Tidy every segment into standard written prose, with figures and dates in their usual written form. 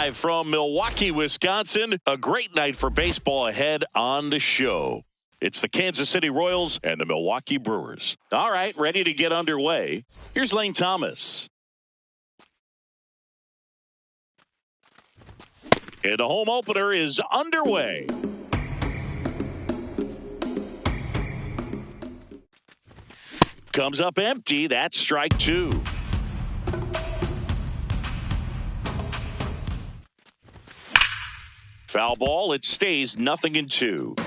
Live from Milwaukee, Wisconsin, a great night for baseball ahead on the show. It's the Kansas City Royals and the Milwaukee Brewers. All right, ready to get underway. Here's Lane Thomas. And the home opener is underway. Comes up empty. That's strike two. Foul ball. It stays 0-2.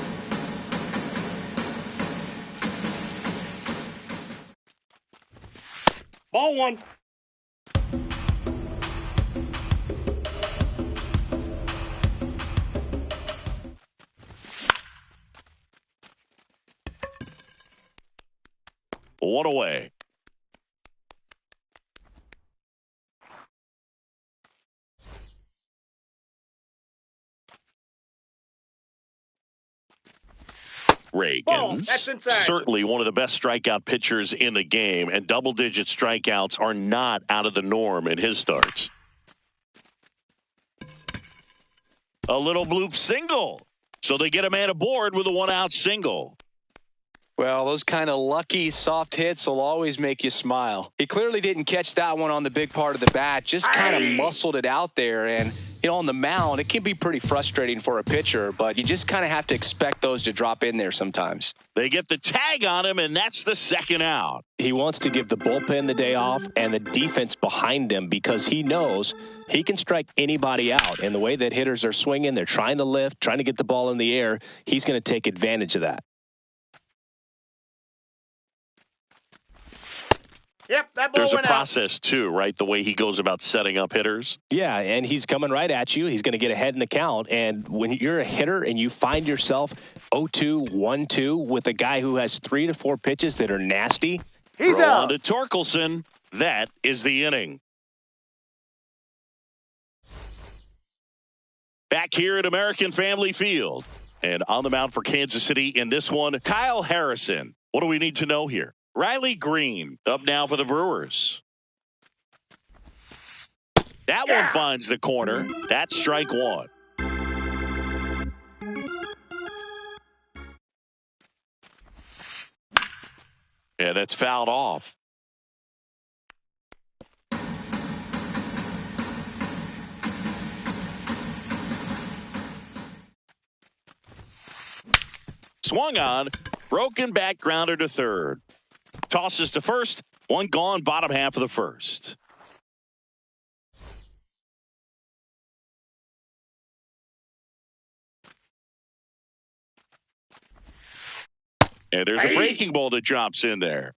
Ball one. One away. Reagan, certainly one of the best strikeout pitchers in the game, and double-digit strikeouts are not out of the norm in his starts. A little bloop single. So they get a man aboard with a one-out single. Well, those kind of lucky soft hits will always make you smile. He clearly didn't catch that one on the big part of the bat, just kind of muscled it out there. And, you know, on the mound, it can be pretty frustrating for a pitcher, but you just kind of have to expect those to drop in there sometimes. They get the tag on him, and that's the second out. He wants to give the bullpen the day off and the defense behind him because he knows he can strike anybody out. And the way that hitters are swinging, they're trying to lift, trying to get the ball in the air. He's going to take advantage of that. Yep, that ball There's a went process, too, right? The way he goes about setting up hitters. Yeah, and he's coming right at you. He's going to get ahead in the count. And when you're a hitter and you find yourself 0-2, 1-2 with a guy who has 3 to 4 pitches that are nasty. He's out. out. To Torkelson. That is the inning. Back here at American Family Field. And on the mound for Kansas City in this one, Kyle Harrison. What do we need to know here? Riley Green up now for the Brewers. That one finds the corner. That's strike one. Yeah, that's fouled off. Swung on, broken back grounder to third. Tosses to first, one gone, bottom half of the first. And there's a breaking ball that drops in there.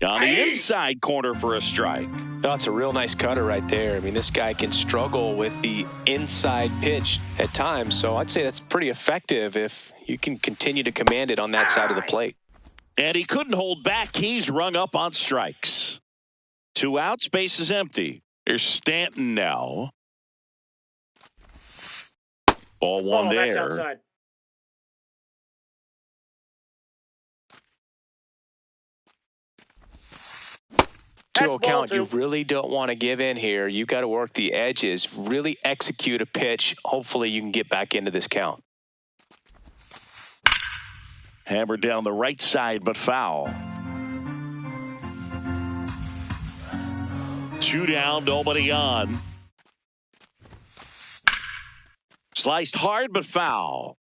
On the inside corner for a strike. That's a real nice cutter right there. I mean, this guy can struggle with the inside pitch at times. So I'd say that's pretty effective if you can continue to command it on that side of the plate. And he couldn't hold back. He's rung up on strikes. 2 outs, base is empty. Here's Stanton now. Ball one there. 2-0 count. You really don't want to give in here. You've got to work the edges, really execute a pitch. Hopefully you can get back into this count. Hammered down the right side, but foul. 2 down, nobody on. Sliced hard but foul.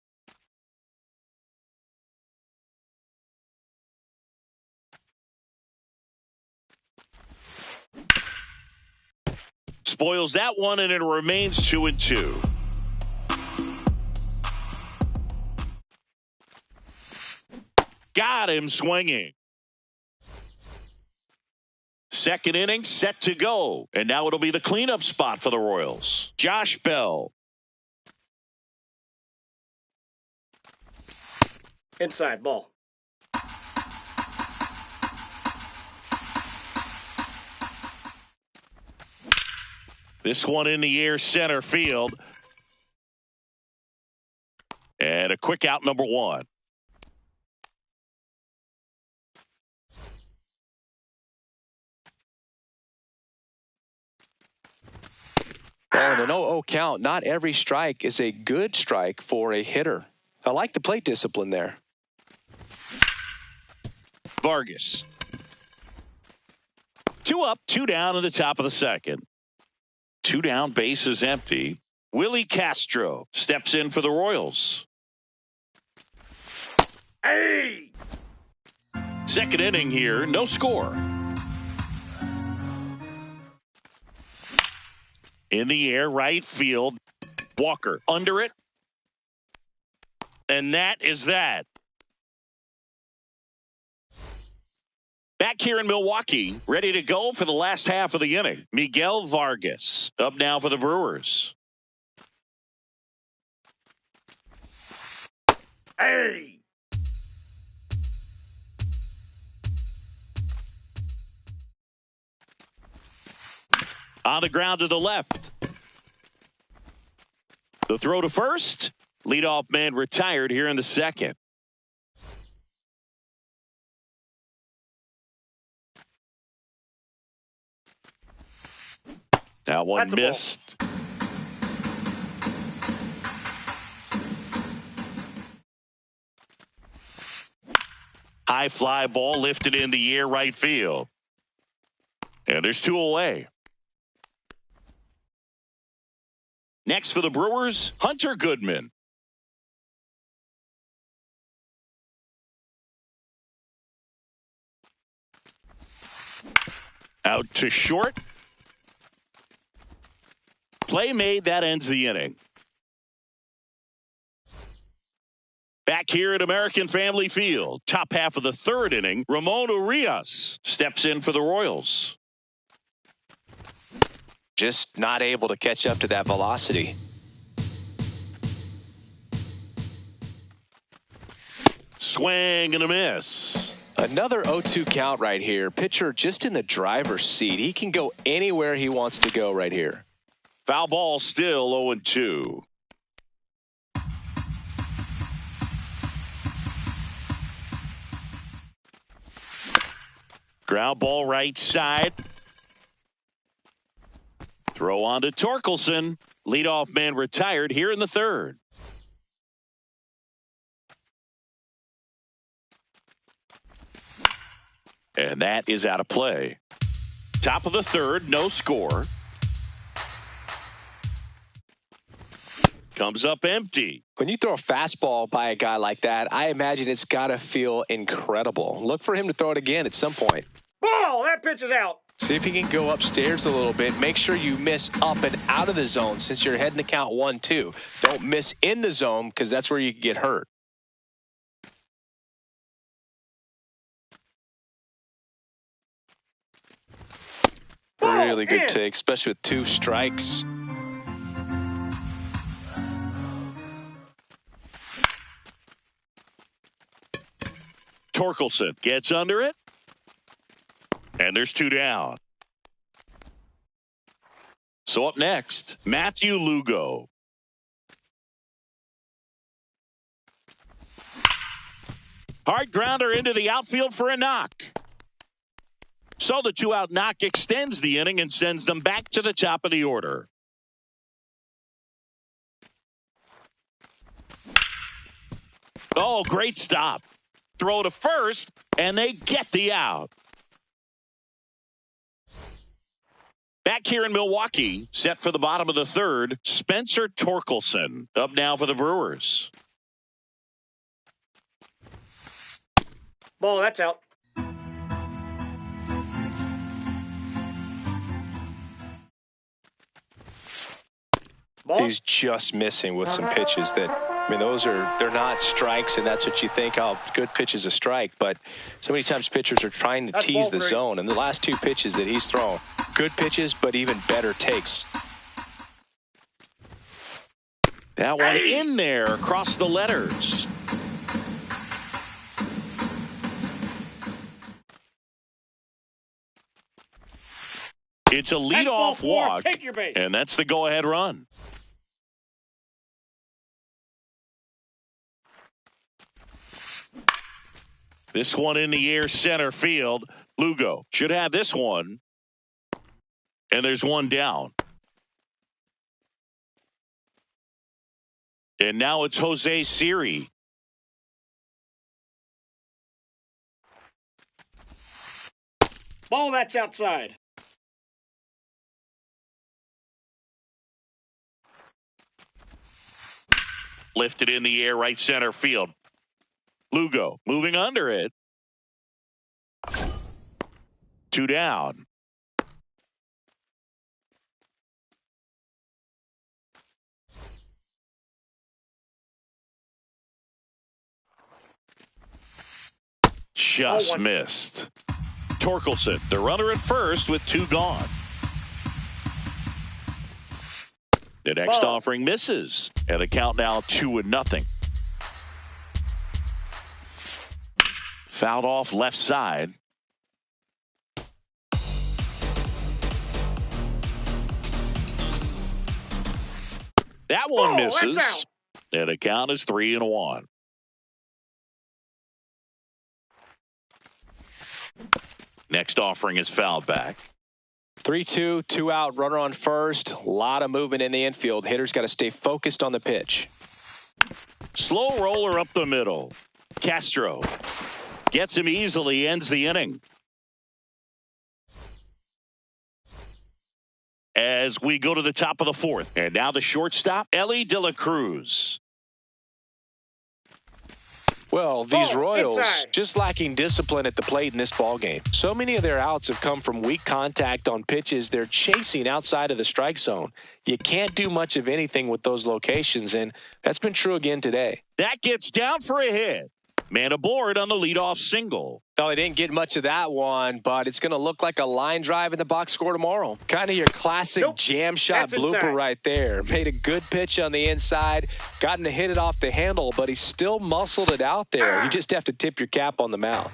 Spoils that one, and it remains 2-2. Got him swinging. Second inning set to go. And now it'll be the cleanup spot for the Royals. Josh Bell. Inside ball. This one in the air, center field. And a quick out, number 1. Well, in an 0-0 count, not every strike is a good strike for a hitter. I like the plate discipline there. Vargas. 2 up, 2 down in the top of the second. 2 down, base is empty. Willie Castro steps in for the Royals. Hey! Second inning here, no score. In the air, right field. Walker under it. And that is that. Back here in Milwaukee, ready to go for the last half of the inning. Miguel Vargas up now for the Brewers. Hey! On the ground to the left. The throw to first. Leadoff man retired here in the second. That one That's a ball. missed. High fly ball lifted in the air, right field. And there's 2 away. Next for the Brewers, Hunter Goodman. Out to short. Play made, that ends the inning. Back here at American Family Field, top half of the third inning, Ramon Urias steps in for the Royals. Just not able to catch up to that velocity. Swing and a miss. Another 0-2 count right here. Pitcher just in the driver's seat. He can go anywhere he wants to go right here. Foul ball still 0-2. Ground ball right side. Throw on to Torkelson. Leadoff man retired here in the third. And that is out of play. Top of the third, no score. Comes up empty. When you throw a fastball by a guy like that, I imagine it's got to feel incredible. Look for him to throw it again at some point. Ball! That pitch is out. See if you can go upstairs a little bit. Make sure you miss up and out of the zone since you're heading to count 1-2. Don't miss in the zone because that's where you can get hurt. Really good take, especially with 2 strikes. Torkelson gets under it. And there's 2 down. So up next, Matthew Lugo. Hard grounder into the outfield for a knock. So the 2-out knock extends the inning and sends them back to the top of the order. Oh, great stop. Throw to first, and they get the out. Back here in Milwaukee, set for the bottom of the third, Spencer Torkelson up now for the Brewers. Ball, that's out. Ball. He's just missing with some pitches that, I mean, they're not strikes, and that's what you think, oh, good pitch is a strike. But so many times pitchers are trying to tease the zone, and the last two pitches that he's thrown, good pitches, but even better takes. That one in there across the letters. It's a leadoff walk, and that's the go-ahead run. This one in the air center field. Lugo should have this one. And there's one down. And now it's Jose Siri. Ball, that's outside. Lifted in the air, right center field. Lugo moving under it. 2 down. Just missed. Torkelson, the runner at first with 2 gone. The next offering misses, and the count now 2-0. Fouled off left side. That one misses, and the count is 3-1. Next offering is fouled back. 3-2, 2 out, runner on first. A lot of movement in the infield. Hitters got to stay focused on the pitch. Slow roller up the middle. Castro gets him easily, ends the inning. As we go to the top of the fourth. And now the shortstop, Elly De La Cruz. Well, these Royals just lacking discipline at the plate in this ballgame. So many of their outs have come from weak contact on pitches they're chasing outside of the strike zone. You can't do much of anything with those locations, and that's been true again today. That gets down for a hit. Man aboard on the leadoff single. Well, they didn't get much of that one, but it's going to look like a line drive in the box score tomorrow. Kind of your classic jam shot blooper right there. Made a good pitch on the inside, gotten to hit it off the handle, but he still muscled it out there. You just have to tip your cap on the mound.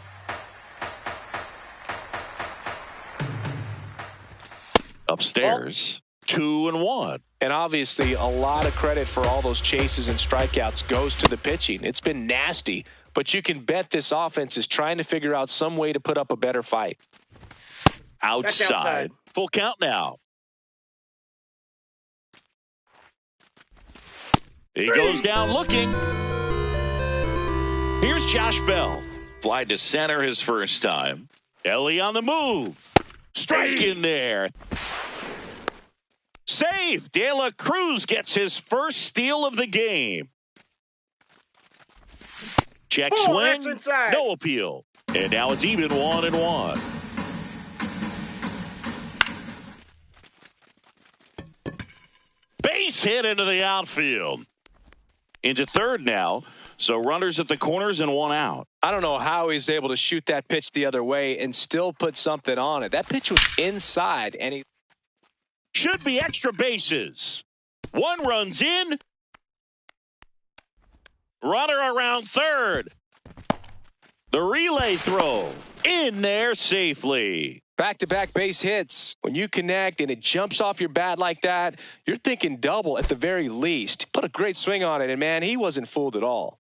Upstairs, 2-1. And obviously, a lot of credit for all those chases and strikeouts goes to the pitching. It's been nasty, but you can bet this offense is trying to figure out some way to put up a better fight. Outside. Full count now. He goes down looking. Here's Josh Bell. Fly to center his first time. Elly on the move. Strike in there. Save. De La Cruz gets his first steal of the game. Check swing. No appeal. And now it's even 1-1. Base hit into the outfield. Into third now. So runners at the corners and 1 out. I don't know how he's able to shoot that pitch the other way and still put something on it. That pitch was inside, and he should be extra bases. 1 runs in. Runner around third. The relay throw in there safely. Back-to-back base hits. When you connect and it jumps off your bat like that, you're thinking double at the very least. Put a great swing on it, and man, he wasn't fooled at all.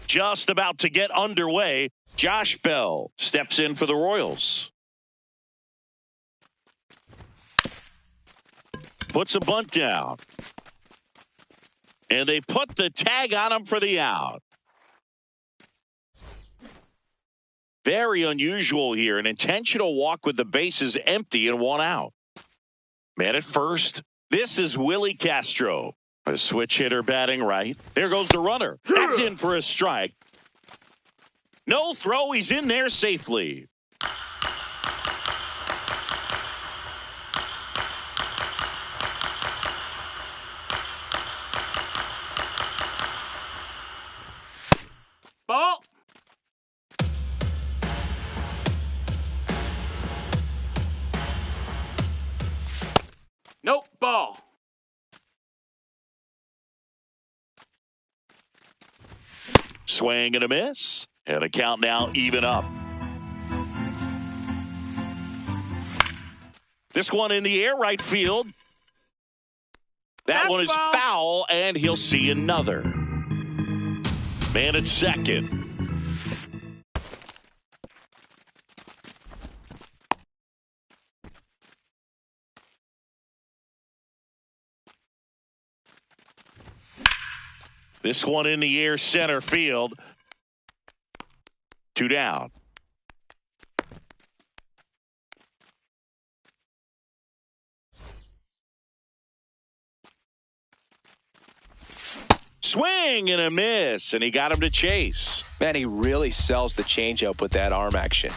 Just about to get underway. Josh Bell steps in for the Royals. Puts a bunt down. And they put the tag on him for the out. Very unusual here. An intentional walk with the bases empty and one out. Man at first. This is Willie Castro. A switch hitter batting right. There goes the runner. That's in for a strike. No throw. He's in there safely. Ball. Nope, ball. Swing and a miss. And a count now even up. This one in the air right field. That one is foul, and he'll see another. Man at second. This one in the air center field. 2 down. Swing and a miss, and he got him to chase. Man, he really sells the changeup with that arm action.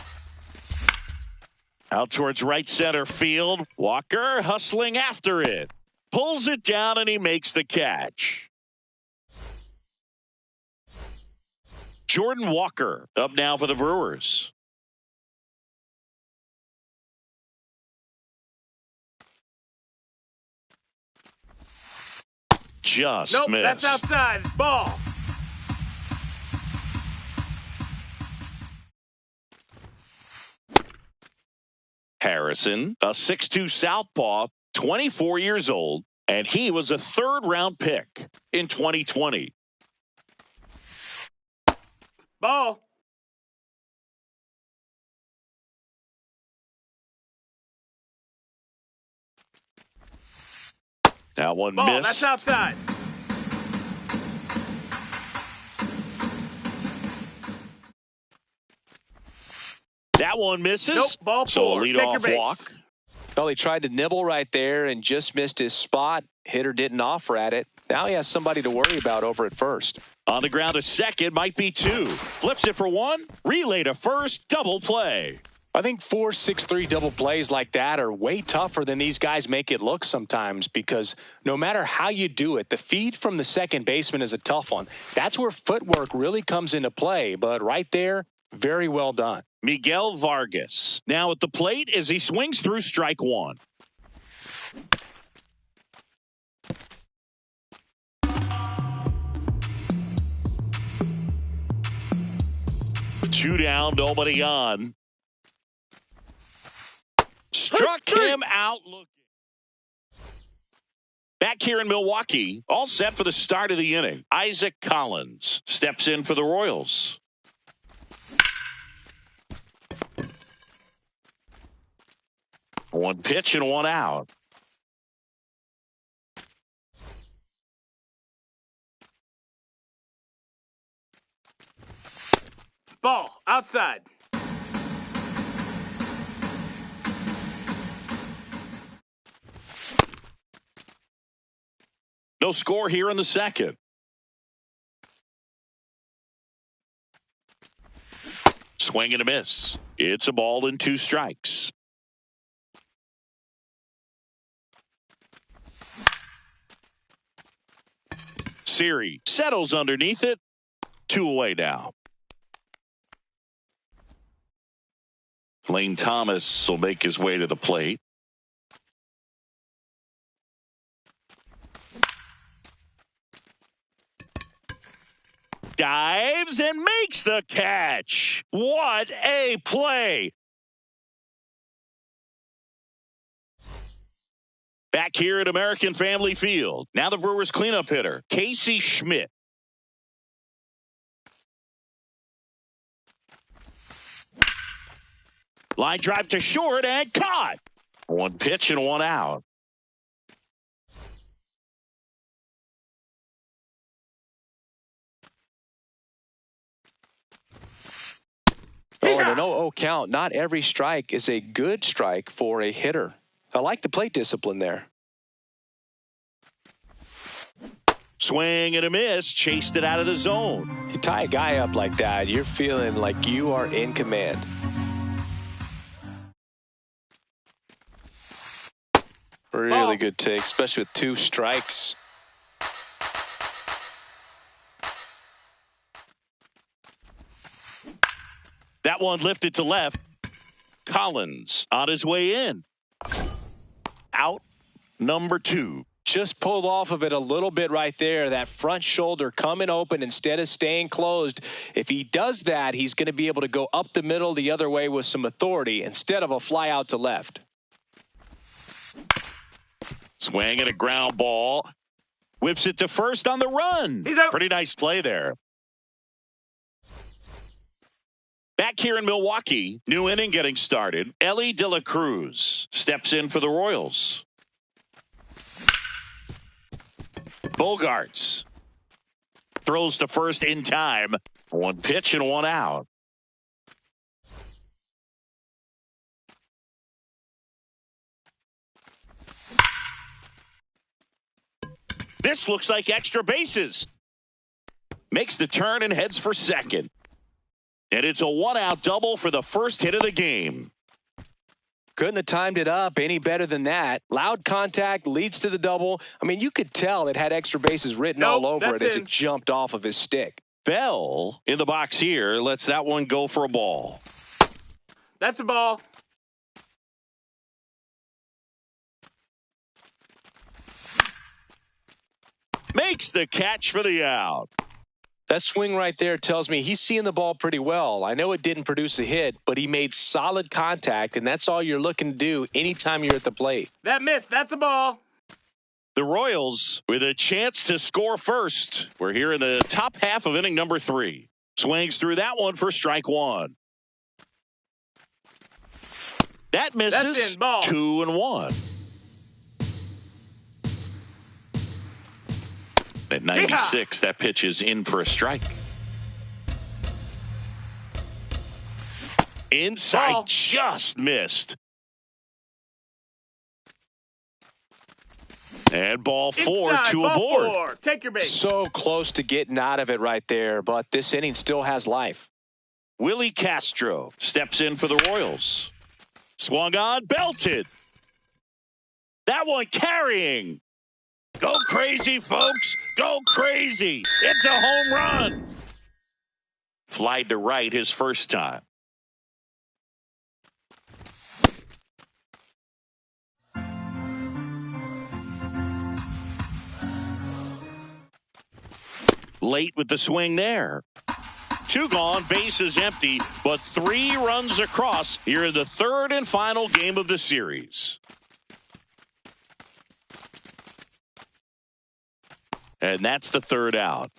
Out towards right center field. Walker hustling after it. Pulls it down, and he makes the catch. Jordan Walker up now for the Brewers. Just Nope, missed. that's outside. Ball. Harrison, a 6'2 southpaw, 24 years old, and he was a third-round pick in 2020. Ball. That one Ball. missed. That's outside. That one misses. Nope, ball so a four. Check your leadoff base. walk. Well, he tried to nibble right there and just missed his spot. Hitter didn't offer at it. Now he has somebody to worry about over at first. On the ground to second, might be 2. Flips it for 1. Relay to first, double play. I think 4-6-3 double plays like that are way tougher than these guys make it look sometimes, because no matter how you do it, the feed from the second baseman is a tough one. That's where footwork really comes into play, but right there, very well done. Miguel Vargas now at the plate as he swings through strike 1. Two down, nobody on. Struck him out looking. Back here in Milwaukee, all set for the start of the inning. Isaac Collins steps in for the Royals. One pitch and one out. Ball. Outside. No score here in the second. Swing and a miss. It's a ball and 2 strikes. Siri settles underneath it. 2 away now. Lane Thomas will make his way to the plate. Dives and makes the catch. What a play. Back here at American Family Field. Now the Brewers cleanup hitter, Casey Schmidt. Line drive to short and caught. One pitch and one out. Oh, and an 0-0 count. Not every strike is a good strike for a hitter. I like the plate discipline there. Swing and a miss. Chased it out of the zone. You tie a guy up like that, you're feeling like you are in command. Really good take, especially with 2 strikes. That one lifted to left. Collins on his way in. Out number 2. Just pulled off of it a little bit right there. That front shoulder coming open instead of staying closed. If he does that, he's going to be able to go up the middle the other way with some authority instead of a fly out to left. Swing and a ground ball. Whips it to first on the run. He's out. Pretty nice play there. Back here in Milwaukee, new inning getting started. Elly De La Cruz steps in for the Royals. Bogaerts throws to first in time. One pitch and one out. This looks like extra bases. Makes the turn and heads for second. And it's a one-out double for the first hit of the game. Couldn't have timed it up any better than that. Loud contact leads to the double. I mean, you could tell it had extra bases written all over it as it jumped off of his stick. Bell in the box here lets that one go for a ball. That's a ball. Makes the catch for the out. That swing right there tells me he's seeing the ball pretty well. I know it didn't produce a hit, but he made solid contact, and that's all you're looking to do anytime you're at the plate. That missed. That's a ball. The Royals with a chance to score first. We're here in the top half of inning number 3. Swings through that one for strike 1. That misses. That's in, ball. 2-1. At 96, that pitch is in for a strike. Inside, ball. just missed. And ball 4, Inside, 2 ball aboard. 4. Take your base. So close to getting out of it right there, but this inning still has life. Willie Castro steps in for the Royals. Swung on, belted. That one carrying. Go crazy, folks. Go crazy. It's a home run. Flied to right his first time. Late with the swing there. 2 gone, bases empty, but 3 runs across here in the third and final game of the series. And that's the third out.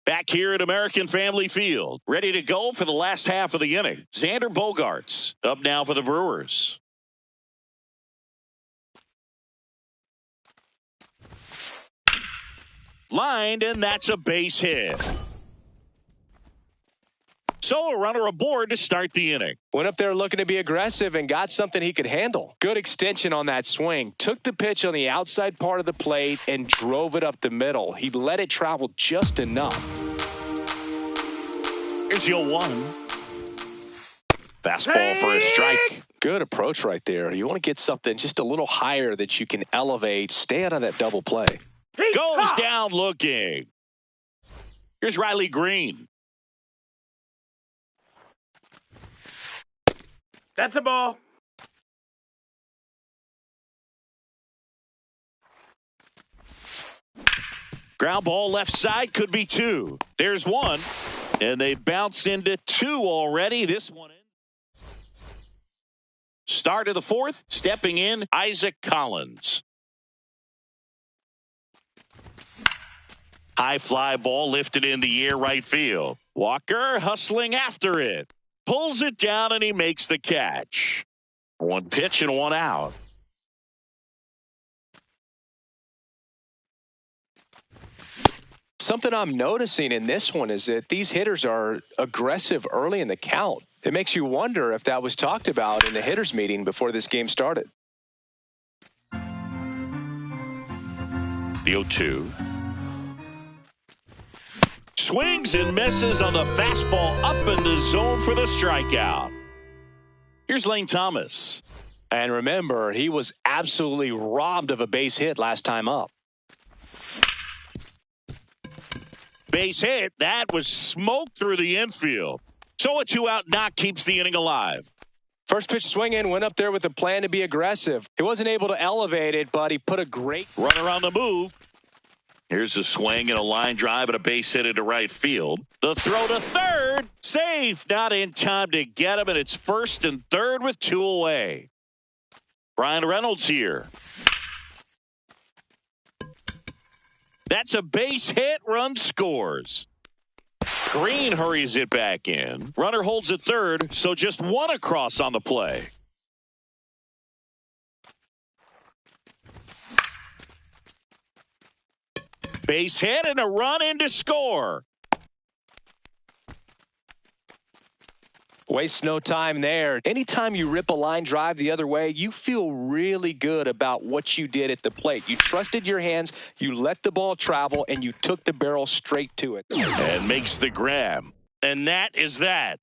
Back here at American Family Field, ready to go for the last half of the inning. Xander Bogaerts up now for the Brewers. Lined, and that's a base hit. So a runner aboard to start the inning. Went up there looking to be aggressive and got something he could handle. Good extension on that swing. Took the pitch on the outside part of the plate and drove it up the middle. He let it travel just enough. Here's your 1. Fastball for a strike. Good approach right there. You want to get something just a little higher that you can elevate. Stay out of that double play. Goes down looking. Here's Riley Green. That's a ball. Ground ball left side, could be 2. There's 1. And they bounce into 2 already. This one in. Start of the 4th, stepping in, Isaac Collins. High fly ball lifted in the air right field. Walker hustling after it. Pulls it down and he makes the catch. One pitch and one out. Something I'm noticing in this one is that these hitters are aggressive early in the count. It makes you wonder if that was talked about in the hitters meeting before this game started. The 0-2. Swings and misses on the fastball up in the zone for the strikeout. Here's Lane Thomas. And remember, he was absolutely robbed of a base hit last time up. Base hit. That was smoked through the infield. So a 2-out knock keeps the inning alive. First pitch swing in, went up there with a plan to be aggressive. He wasn't able to elevate it, but he put a great runner on the move. Here's a swing and a line drive and a base hit into right field. The throw to third. Safe. Not in time to get him, and it's first and third with 2 away. Brian Reynolds here. That's a base hit. Run scores. Green hurries it back in. Runner holds at third, so just one across on the play. Base hit and a run in to score. Waste no time there. Anytime you rip a line drive the other way, you feel really good about what you did at the plate. You trusted your hands, you let the ball travel, and you took the barrel straight to it. And makes the grab. And that is that.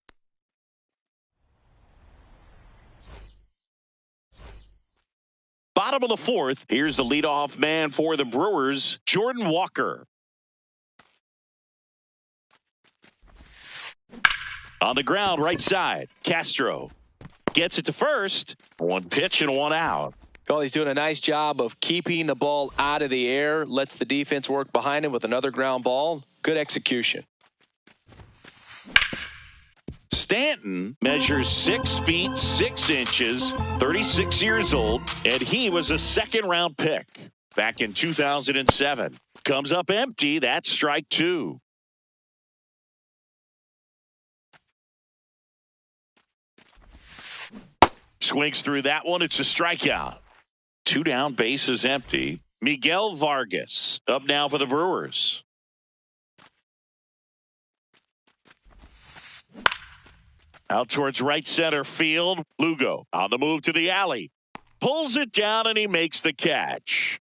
Bottom of the fourth, here's the leadoff man for the Brewers, Jordan Walker. On the ground, right side, Castro gets it to first. One pitch and one out. Well, he's doing a nice job of keeping the ball out of the air, lets the defense work behind him with another ground ball. Good execution. Stanton measures 6 feet 6 inches, 36 years old, and he was a second-round pick back in 2007. Comes up empty. That's strike 2. Swings through that one. It's a strikeout. 2 down, base is empty. Miguel Vargas up now for the Brewers. Out towards right center field. Lugo on the move to the alley. Pulls it down and he makes the catch.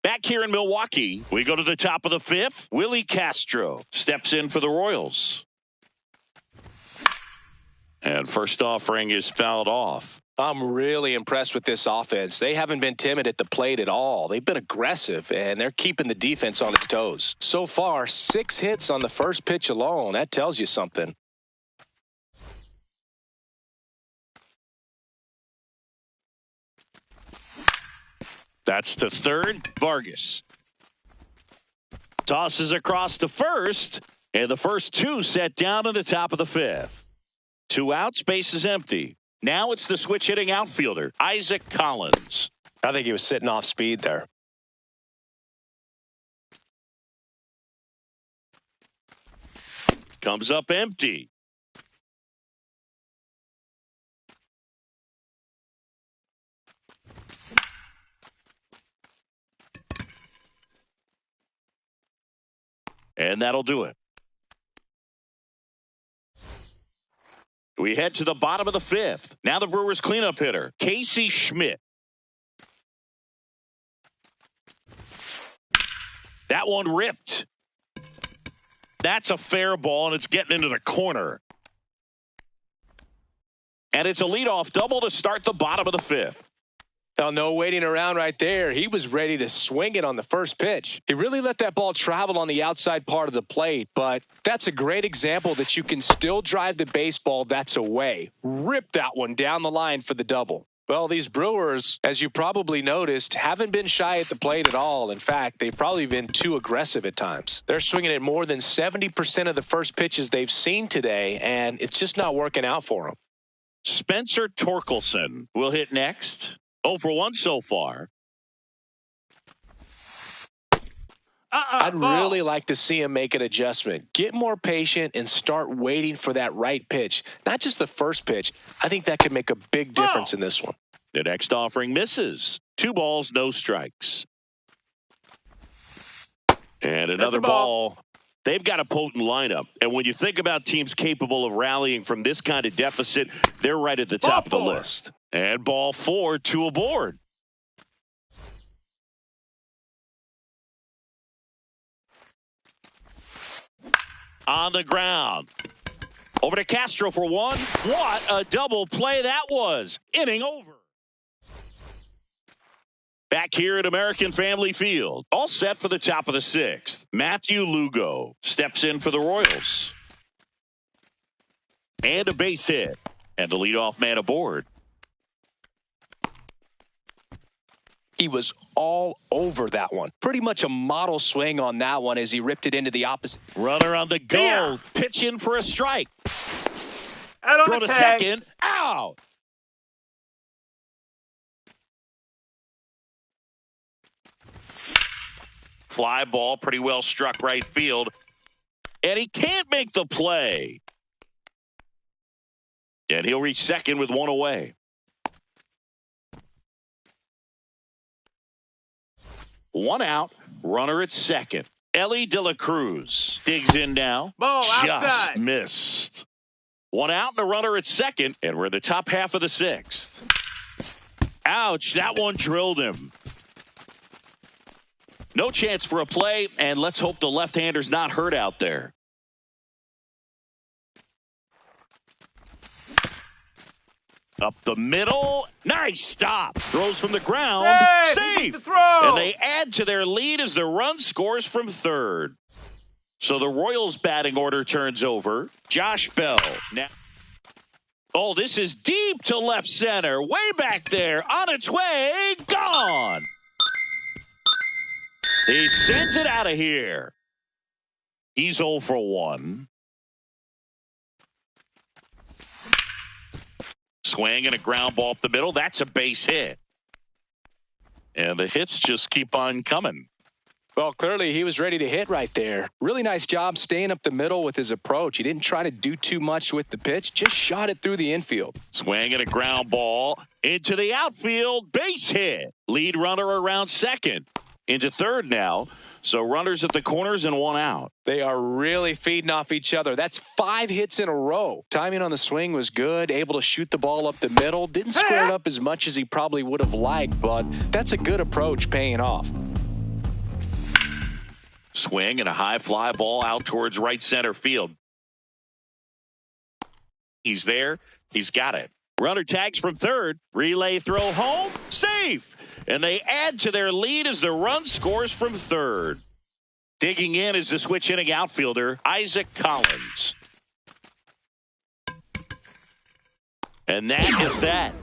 Back here in Milwaukee, we go to the top of the 5th. Willie Castro steps in for the Royals. And first offering is fouled off. I'm really impressed with this offense. They haven't been timid at the plate at all. They've been aggressive, and they're keeping the defense on its toes. So far, 6 hits on the first pitch alone. That tells you something. That's to third. Vargas tosses across to first, and the first 2 set down in the top of the 5th. 2 outs, base is empty. Now it's the switch hitting outfielder, Isaac Collins. I think he was sitting off speed there. Comes up empty. And that'll do it. We head to the bottom of the 5th. Now the Brewers cleanup hitter, Casey Schmidt. That one ripped. That's a fair ball, and it's getting into the corner. And it's a leadoff double to start the bottom of the 5th. Oh, no waiting around right there. He was ready to swing it on the first pitch. He really let that ball travel on the outside part of the plate, but that's a great example that you can still drive the baseball that's away. Rip that one down the line for the double. Well, these Brewers, as you probably noticed, haven't been shy at the plate at all. In fact, they've probably been too aggressive at times. They're swinging at more than 70% of the first pitches they've seen today, and it's just not working out for them. Spencer Torkelson will hit next. 0 for 1 so far. I'd ball. really like to see him make an adjustment. Get more patient and start waiting for that right pitch. Not just the first pitch. I think that could make a big difference in this one. The next offering misses. 2 balls, no strikes. And another ball. They've got a potent lineup. And when you think about teams capable of rallying from this kind of deficit, they're right at the top of the list. And ball 4, 2 aboard. On the ground. Over to Castro for 1. What a double play that was. Inning over. Back here at American Family Field. All set for the top of the 6th. Matthew Lugo steps in for the Royals. And a base hit. And the leadoff man aboard. He was all over that one. Pretty much a model swing on that one as he ripped it into the opposite. Runner on the go. Pitch in for a strike. Throw to second. Out. Fly ball, pretty well struck right field. And he can't make the play. And he'll reach second with 1 away. 1 out, runner at second. Ellie De La Cruz digs in now. Ball just outside. Missed. 1 out and a runner at second. And we're in the top half of the 6th. Ouch, that one drilled him. No chance for a play, and let's hope the left-hander's not hurt out there. Up the middle. Nice stop. Throws from the ground. Safe. And they add to their lead as the run scores from third. So the Royals batting order turns over. Josh Bell. Now. Oh, this is deep to left center. Way back there. On its way. Gone. He sends it out of here. He's 0 for 1. Swing and a ground ball up the middle. That's a base hit. And the hits just keep on coming. Well, clearly he was ready to hit right there. Really nice job staying up the middle with his approach. He didn't try to do too much with the pitch. Just shot it through the infield. Swing and a ground ball into the outfield. Base hit. Lead runner around second. Into third now. So runners at the corners and 1 out. They are really feeding off each other. That's 5 hits in a row. Timing on the swing was good. Able to shoot the ball up the middle. Didn't square it up as much as he probably would have liked, but that's a good approach paying off. Swing and a high fly ball out towards right center field. He's there. He's got it. Runner tags from third. Relay throw home. Safe. And they add to their lead as the run scores from third. Digging in is the switch inning outfielder, Isaac Collins. And that is that.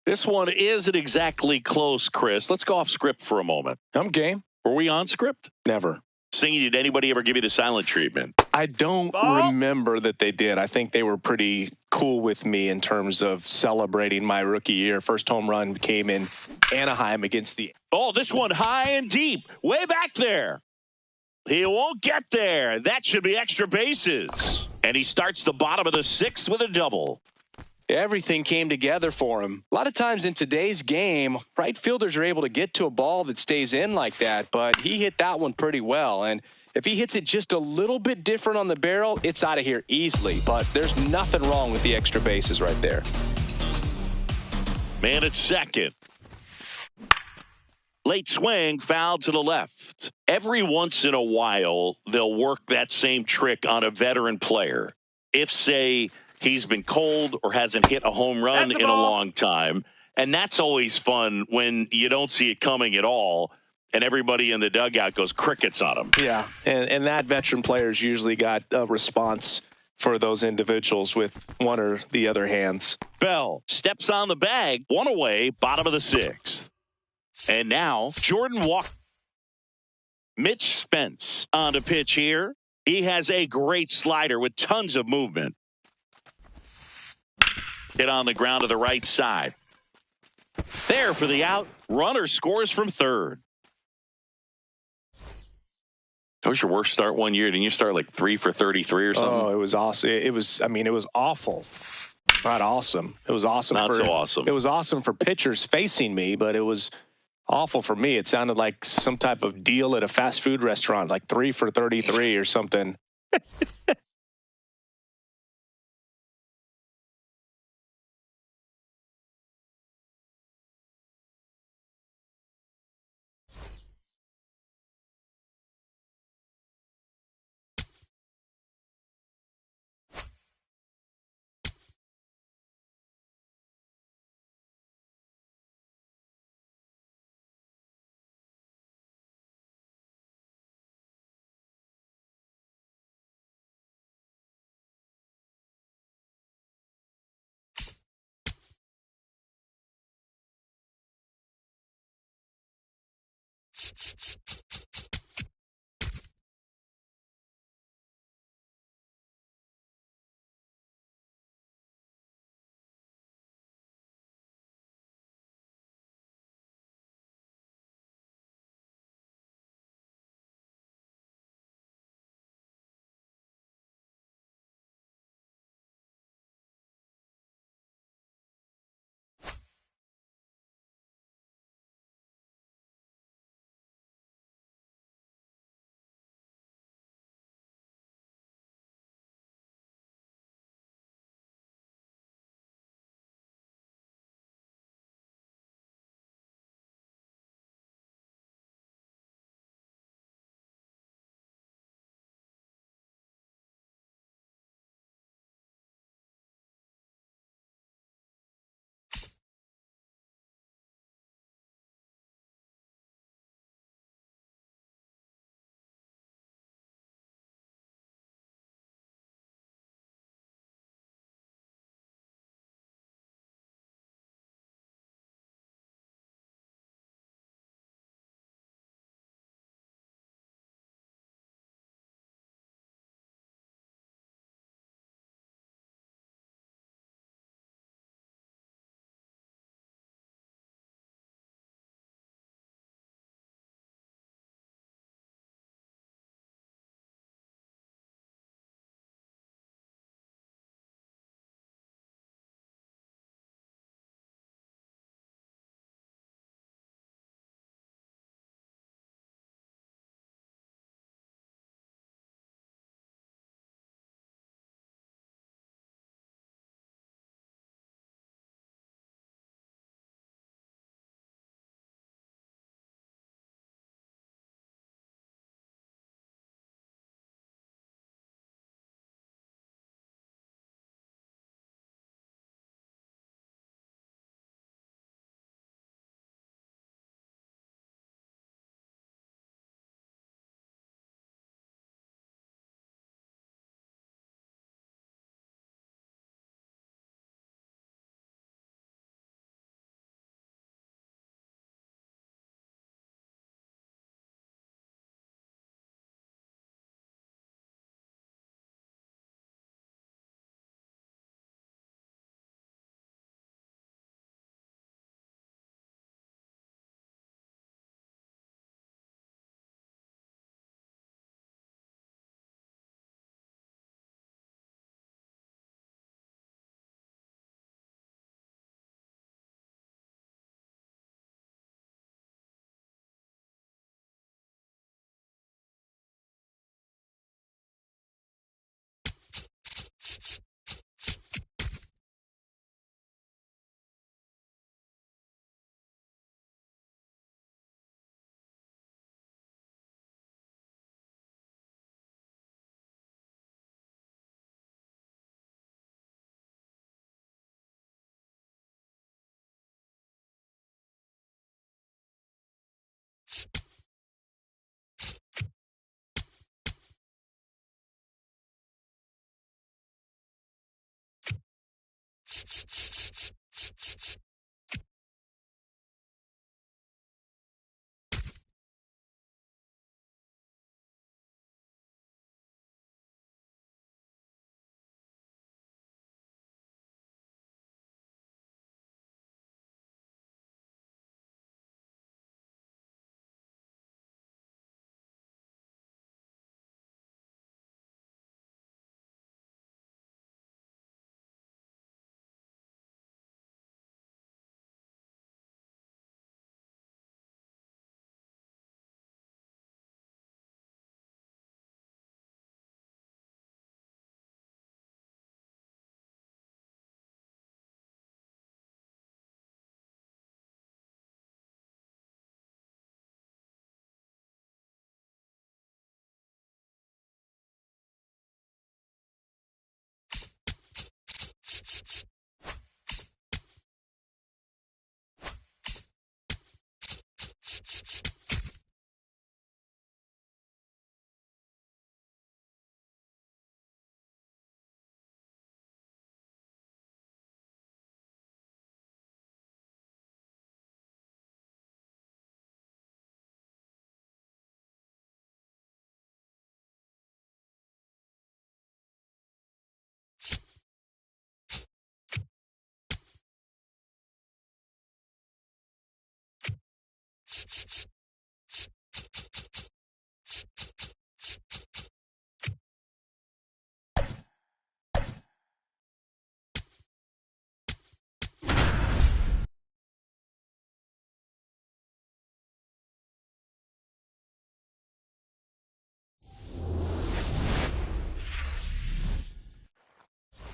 This one isn't exactly close, Chris. Let's go off script for a moment. I'm game. Were we on script? Never. Singing, did anybody ever give you the silent treatment? I don't remember that they did. I think they were pretty cool with me in terms of celebrating my rookie year. First home run came in Anaheim against the... Oh, this one high and deep. Way back there. He won't get there. That should be extra bases. And he starts the bottom of the 6th with a double. Everything came together for him. A lot of times in today's game, right fielders are able to get to a ball that stays in like that, but he hit that one pretty well. And if he hits it just a little bit different on the barrel, it's out of here easily. But there's nothing wrong with the extra bases right there. Man at second. Late swing, foul to the left. Every once in a while, they'll work that same trick on a veteran player. If, say, he's been cold or hasn't hit a home run in a long time. And that's always fun when you don't see it coming at all. And everybody in the dugout goes crickets on him. Yeah, and that veteran player's usually got a response for those individuals with one or the other hands. Bell steps on the bag, 1 away, bottom of the 6th. And now Jordan Walker. Mitch Spence on the pitch here. He has a great slider with tons of movement. Hit on the ground to the right side. There for the out. Runner scores from third. That was your worst start one year. Didn't you start like 3 for 33 or something? Oh, it was awesome. It was awful. Not awesome. It was awesome. Not so awesome. It was awesome for pitchers facing me, but it was awful for me. It sounded like some type of deal at a fast food restaurant, like 3 for 33 or something.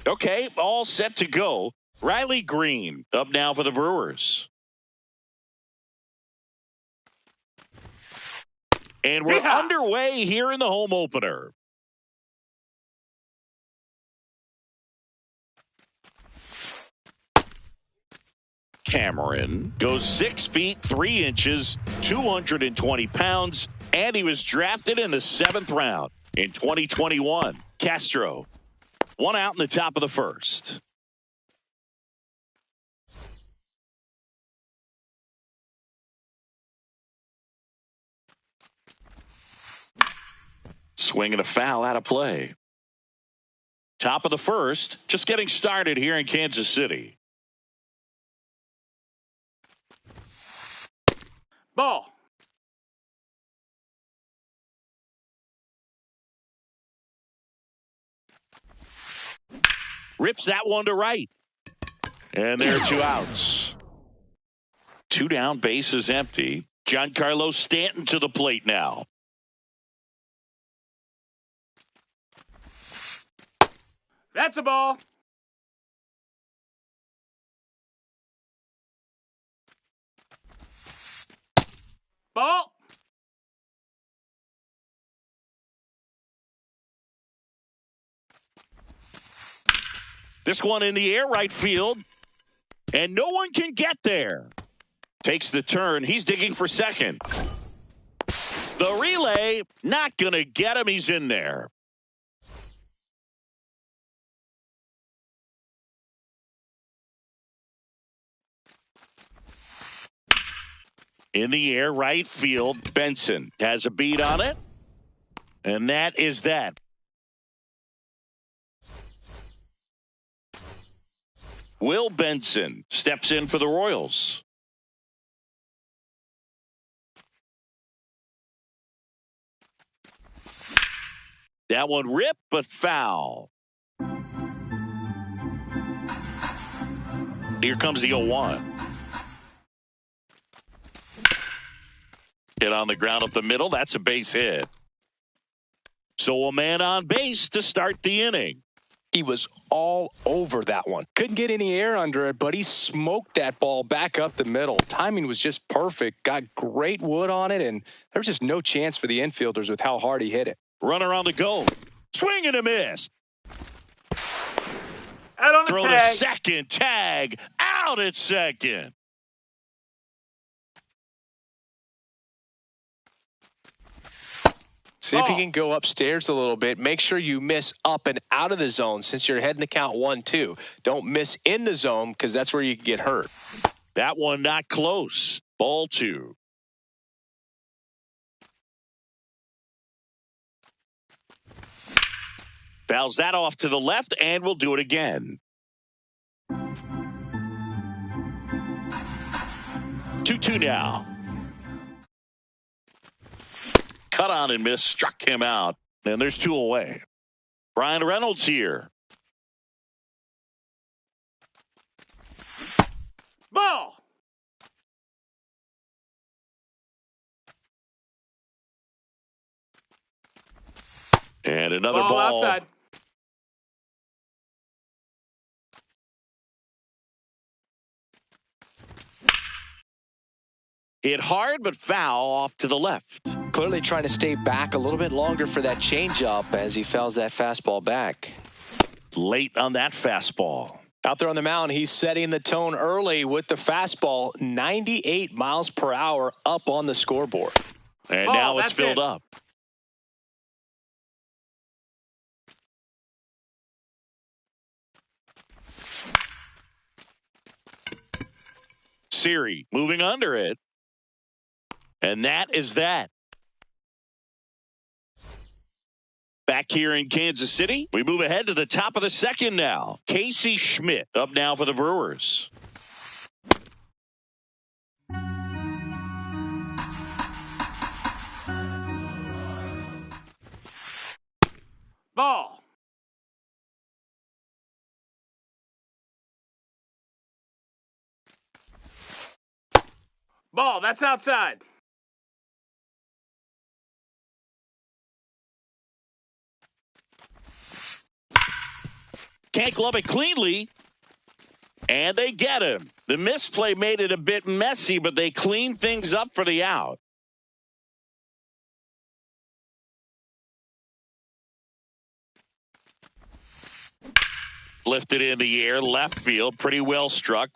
Okay, all set to go. Riley Green up now for the Brewers. And we're underway here in the home opener. Cameron goes 6 feet 3 inches, 220 pounds, and he was drafted in the 7th round in 2021. Castro, 1 out in the top of the first. Swing and a foul out of play. Top of the first, just getting started here in Kansas City. Ball. Rips that one to right. And there are 2 outs. 2 down, bases empty. Giancarlo Stanton to the plate now. That's a ball. Ball. This one in the air, right field. And no one can get there. Takes the turn. He's digging for second. The relay, not going to get him. He's in there. In the air, right field. Benson has a beat on it. And that is that. Will Benson steps in for the Royals. That one ripped, but foul. Here comes the 0-1. Hit on the ground up the middle. That's a base hit. So a man on base to start the inning. He was all over that one. Couldn't get any air under it, but he smoked that ball back up the middle. Timing was just perfect. Got great wood on it, and there was just no chance for the infielders with how hard he hit it. Runner on the go. Swing and a miss. Out on the Throw tag. to second. Tag. Out at second. See if you can go upstairs a little bit. Make sure you miss up and out of the zone since you're heading to count 1-2. Don't miss in the zone because that's where you can get hurt. That one not close. Ball 2. Fouls that off to the left, and we'll do it again. 2-2 now. Cut on and miss, struck him out, and there's 2 away. Brian Reynolds here. Ball. And another ball. Outside. Hit hard, but foul off to the left. Clearly trying to stay back a little bit longer for that changeup as he fouls that fastball back. Late on that fastball. Out there on the mound, he's setting the tone early with the fastball, 98 miles per hour up on the scoreboard. And now it's filled up. Siri moving under it. And that is that. Back here in Kansas City, we move ahead to the top of the second now. Casey Schmidt up now for the Brewers. Ball. Ball. That's outside. Can't glove it cleanly. And they get him. The misplay made it a bit messy, but they cleaned things up for the out. Lifted in the air, left field, pretty well struck.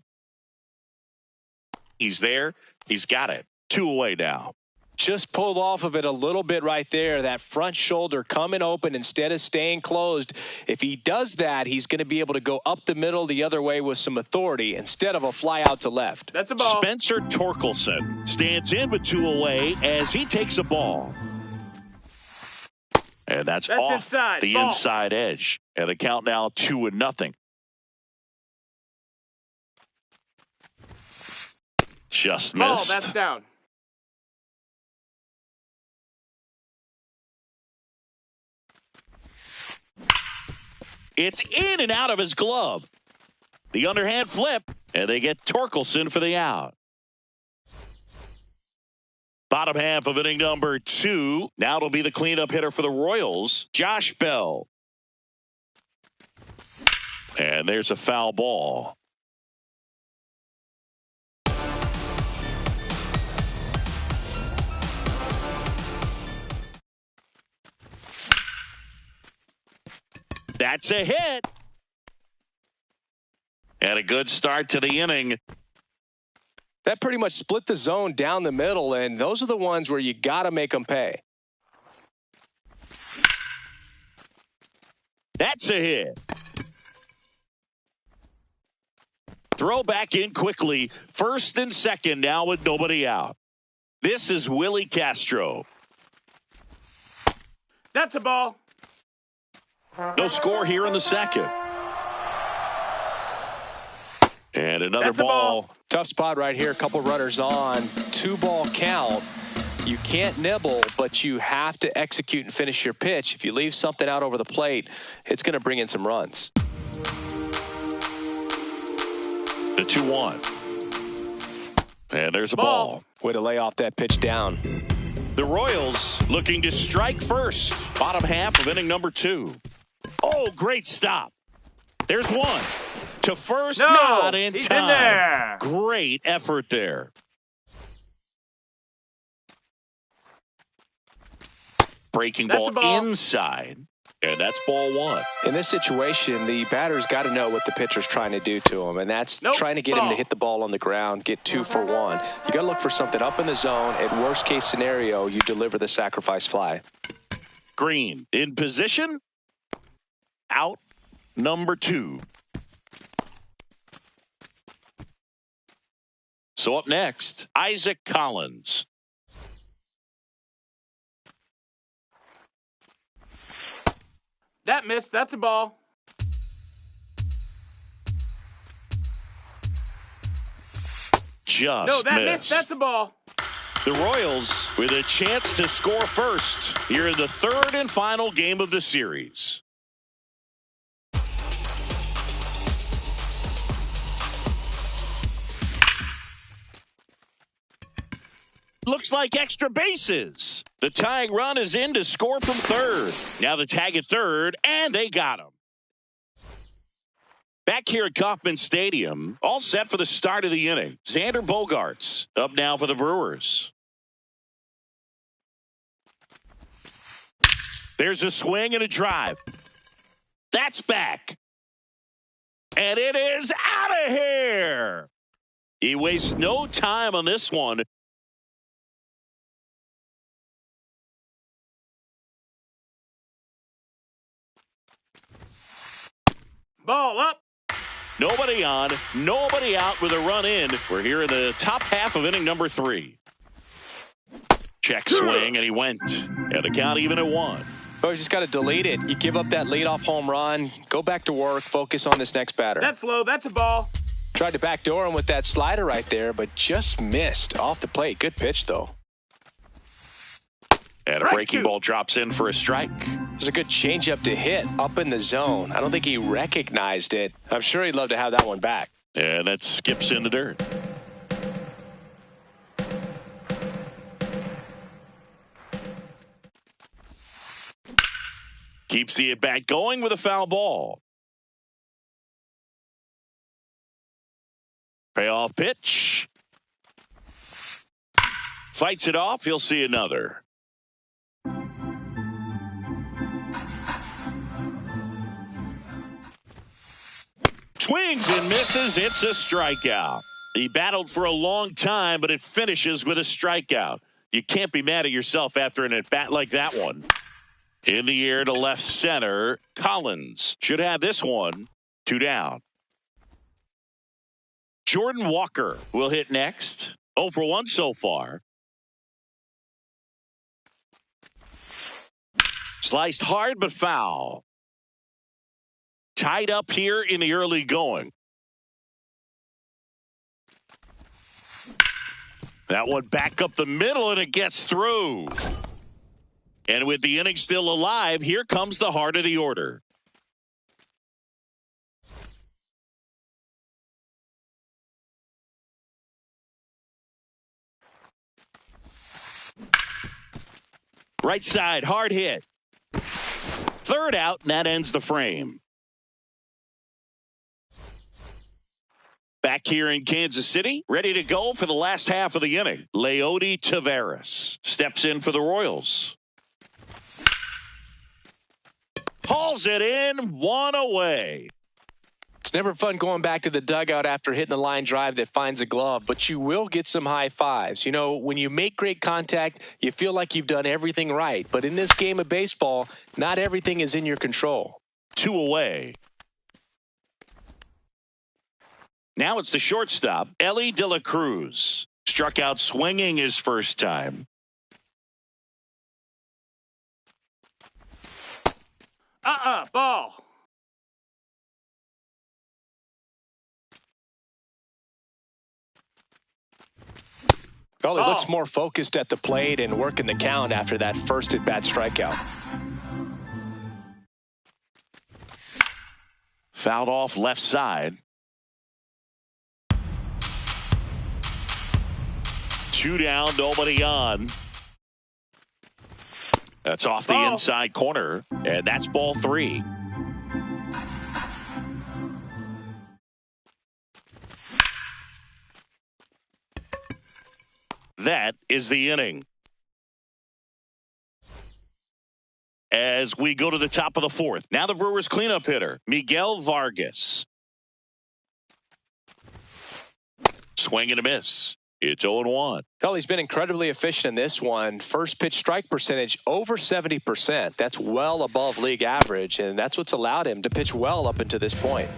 He's there. He's got it. 2 away now. Just pulled off of it a little bit right there. That front shoulder coming open instead of staying closed. If he does that, he's going to be able to go up the middle the other way with some authority instead of a fly out to left. That's a ball. Spencer Torkelson stands in with 2 away as he takes a ball. And that's off inside. the Ball. inside edge. And the count now 2-0. Just Ball, missed. that's down. It's in and out of his glove. The underhand flip, and they get Torkelson for the out. Bottom half of inning number 2. Now it'll be the cleanup hitter for the Royals, Josh Bell. And there's a foul ball. That's a hit. And a good start to the inning. That pretty much split the zone down the middle, and those are the ones where you got to make them pay. That's a hit. Throw back in quickly. First and second now with nobody out. This is Willie Castro. That's a ball. No score here in the second. And another That's a ball. Tough spot right here. A couple runners on. 2-ball count. You can't nibble, but you have to execute and finish your pitch. If you leave something out over the plate, it's going to bring in some runs. The 2-1. And there's a ball. Way to lay off that pitch down. The Royals looking to strike first. Bottom half of inning number 2. Oh, great stop. There's one. To first, No, not in he's time. in there. Great effort there. Breaking That's ball a ball. inside, and that's ball 1. In this situation, the batter's got to know what the pitcher's trying to do to him, and that's Nope. trying to get him Ball. to hit the ball on the ground, get 2 for 1. You got to look for something up in the zone. At worst case scenario, you deliver the sacrifice fly. Green in position. Out number 2. So up next, Isaac Collins. That missed. That's a ball. Just No, that missed. missed. That's a ball. The Royals with a chance to score first here in the third and final game of the series. Looks like extra bases. The tying run is in to score from third. Now the tag at third, and they got him. Back here at Kauffman Stadium, all set for the start of the inning. Xander Bogaerts up now for the Brewers. There's a swing and a drive. That's back. And it is out of here. He wastes no time on this one. Ball up. Nobody on, nobody out with a run in. We're here in the top half of inning number 3. Check swing, and he went. And the count even at 1. Oh, you just got to delete it. You give up that leadoff home run, go back to work, focus on this next batter. That's low. That's a ball. Tried to backdoor him with that slider right there, but just missed off the plate. Good pitch, though. And a Strike breaking 2. ball drops in for a strike. It was a good changeup to hit up in the zone. I don't think he recognized it. I'm sure he'd love to have that one back. And that skips in the dirt. Keeps the at-bat going with a foul ball. Payoff pitch. Fights it off. He'll see another. Swings and misses. It's a strikeout. He battled for a long time, but it finishes with a strikeout. You can't be mad at yourself after an at-bat like that one. In the air to left center, Collins should have this one. 2 down. Jordan Walker will hit next. 0 for 1 so far. Sliced hard but foul. Tied up here in the early going. That one back up the middle, and it gets through. And with the inning still alive, here comes the heart of the order. Right side, hard hit. Third out, and that ends the frame. Back here in Kansas City, ready to go for the last half of the inning. Leody Taveras steps in for the Royals. Hauls it in, 1 away. It's never fun going back to the dugout after hitting a line drive that finds a glove, but you will get some high fives. You know, when you make great contact, you feel like you've done everything right. But in this game of baseball, not everything is in your control. 2 away. Now it's the shortstop, Elly De La Cruz. Struck out swinging his first time. Ball. Well, he looks more focused at the plate and working the count after that first at-bat strikeout. Fouled off left side. 2 down, nobody on. That's off the inside corner, and that's ball 3. That is the inning. As we go to the top of the 4th. Now the Brewers cleanup hitter, Miguel Vargas. Swing and a miss. It's 0-1. Well, he's been incredibly efficient in this one. First pitch strike percentage over 70%. That's well above league average, and that's what's allowed him to pitch well up until this point.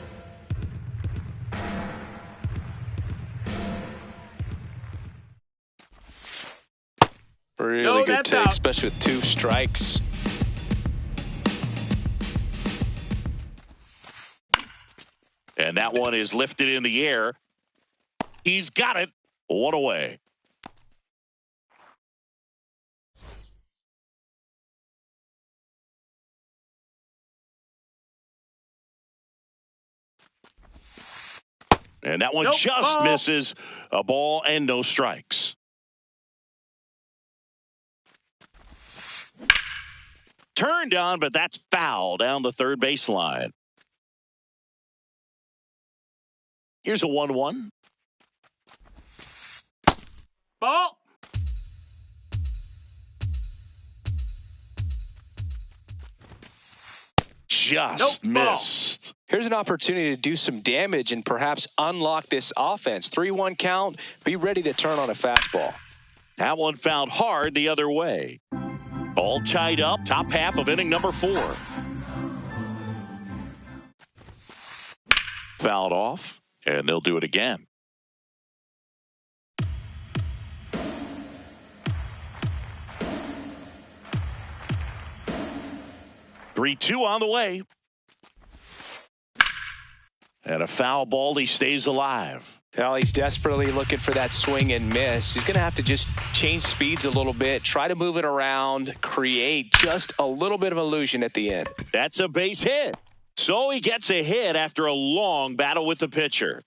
Really good take, especially with 2 strikes. And that one is lifted in the air. He's got it. 1 away. And that one just misses. A ball and no strikes. Turned on, but that's foul down the third baseline. Here's a 1-1. Ball. Just missed. Here's an opportunity to do some damage and perhaps unlock this offense. 3-1 count. Be ready to turn on a fastball. That one fouled hard the other way. All tied up. Top half of inning number 4. Fouled off, and they'll do it again. 3-2 on the way. And a foul ball. He stays alive. Well, he's desperately looking for that swing and miss. He's going to have to just change speeds a little bit, try to move it around, create just a little bit of illusion at the end. That's a base hit. So he gets a hit after a long battle with the pitcher.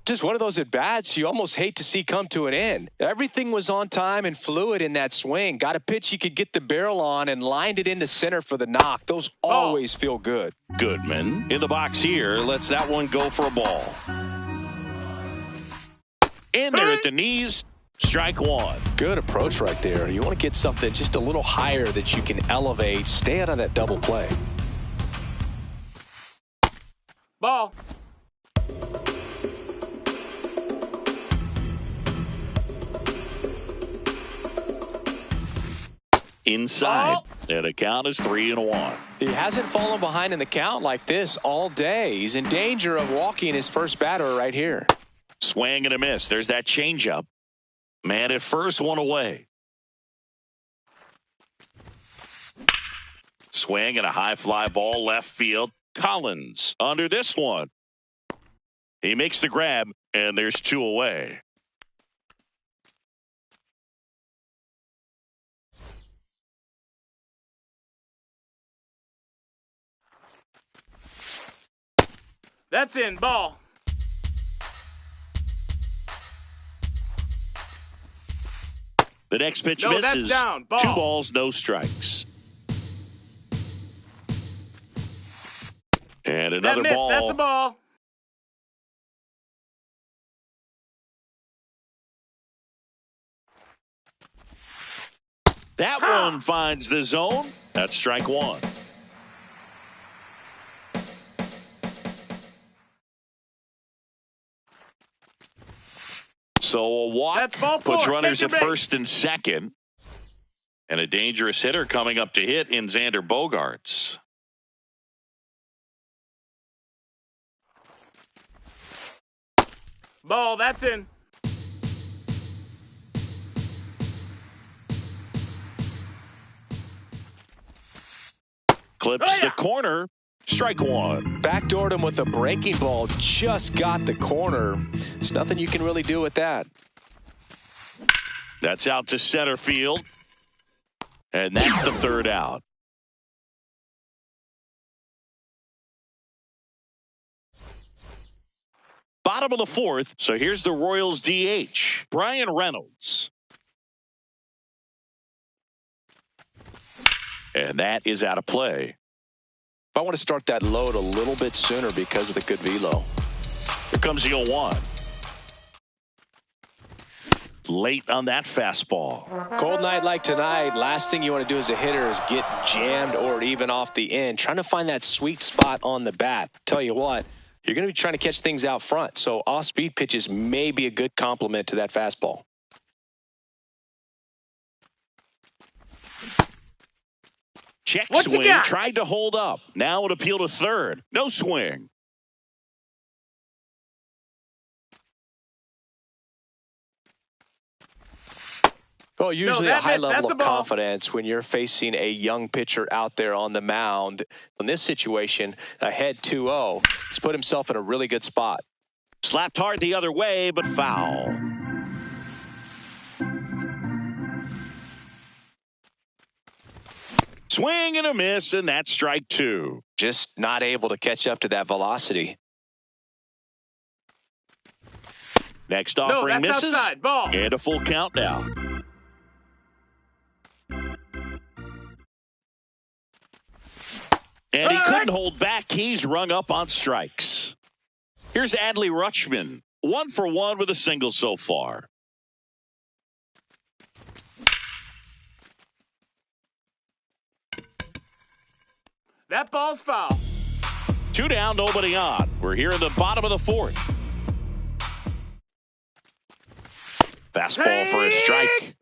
Just one of those at-bats you almost hate to see come to an end. Everything was on time and fluid in that swing. Got a pitch you could get the barrel on and lined it into center for the knock. Those always feel good. Goodman in the box here lets that one go for a ball. In there at the knees, strike one. Good approach right there. You want to get something just a little higher that you can elevate. Stay out of that double play. Ball. Inside. And the count is 3-1. He hasn't fallen behind in the count like this all day. He's in danger of walking his first batter right here. Swing and a miss. There's that changeup. Man at first, one away. Swing and a high fly ball left field. Collins under this one. He makes the grab, and there's two away. That's in. Ball. The next pitch No, misses. that's down. Ball. 2 balls, no strikes. And another That ball. That's a ball. That one finds the zone. That's strike one. So a walk That's ball puts four. runners Take at your bait. first and second. And a dangerous hitter coming up to hit in Xander Bogaerts. Ball. That's in. Clips Oh, yeah. the corner. Strike one. Backdoored him with a breaking ball. Just got the corner. There's nothing you can really do with that. That's out to center field. And that's the third out. Bottom of the fourth. So here's the Royals DH, Brian Reynolds. And that is out of play. I want to start that load a little bit sooner because of the good velo. Here comes the 0-1. Late on that fastball. Cold night like tonight, last thing you want to do as a hitter is get jammed or even off the end. Trying to find that sweet spot on the bat. Tell you what, you're going to be trying to catch things out front, so off-speed pitches may be a good complement to that fastball. Check What you swing, got? tried to hold up. Now an appeal to third. No swing. Well, usually that a high missed. level That's a of ball. confidence when you're facing a young pitcher out there on the mound. In this situation, ahead 2-0, he's put himself in a really good spot. Slapped hard the other way, but foul. Swing and a miss, and that's strike two. Just not able to catch up to that velocity. Next No, offering that's misses. outside. Ball. And a full count now. And he couldn't hold back. He's rung up on strikes. Here's Adley Rutschman. 1 for 1 with a single so far. That ball's foul. 2 down, nobody on. We're here in the bottom of the fourth. Fastball for a strike.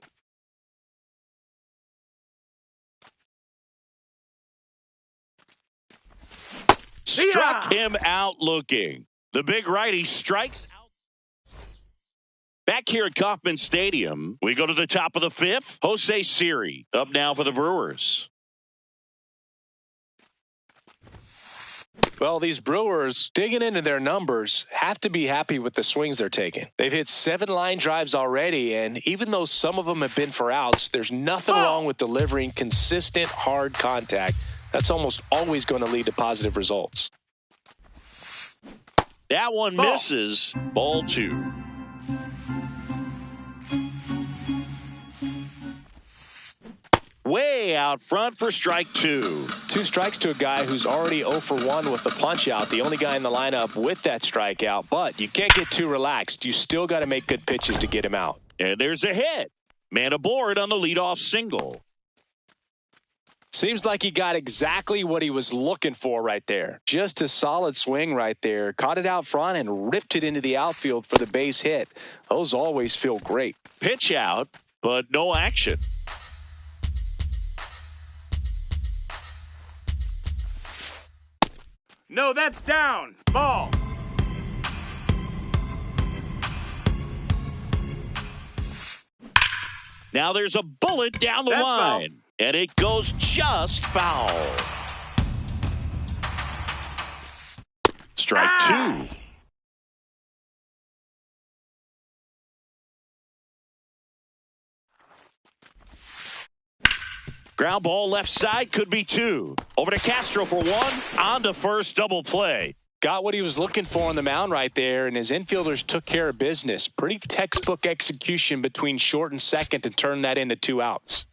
Struck him out looking. The big righty strikes out. Back here at Kauffman Stadium, we go to the top of the fifth. Jose Siri up now for the Brewers. Well, these Brewers, digging into their numbers, have to be happy with the swings they're taking. They've hit 7 line drives already, and even though some of them have been for outs, there's nothing wrong with delivering consistent, hard contact. That's almost always going to lead to positive results. That one misses. Ball 2. Way out front for strike 2. 2 strikes to a guy who's already 0 for 1 with the punch out. The only guy in the lineup with that strikeout. But you can't get too relaxed. You still got to make good pitches to get him out. And there's a hit. Man aboard on the leadoff single. Seems like he got exactly what he was looking for right there. Just a solid swing right there. Caught it out front and ripped it into the outfield for the base hit. Those always feel great. Pitch out, but no action. No, that's down. Ball. Now there's a bullet down the That's line. foul. And it goes just foul. Strike 2. Ground ball left side, could be 2. Over to Castro for 1. On to first, double play. Got what he was looking for on the mound right there, and his infielders took care of business. Pretty textbook execution between short and second to turn that into 2 outs.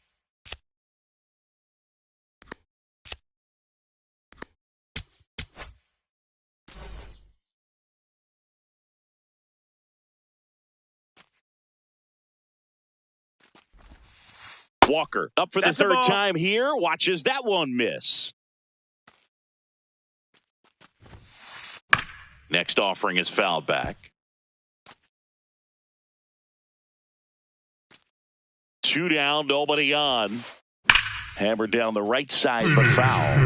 Walker up for the That's a third ball. time here. Watches that one miss. Next offering is fouled back. 2 down, nobody on. Hammered down the right side, but foul.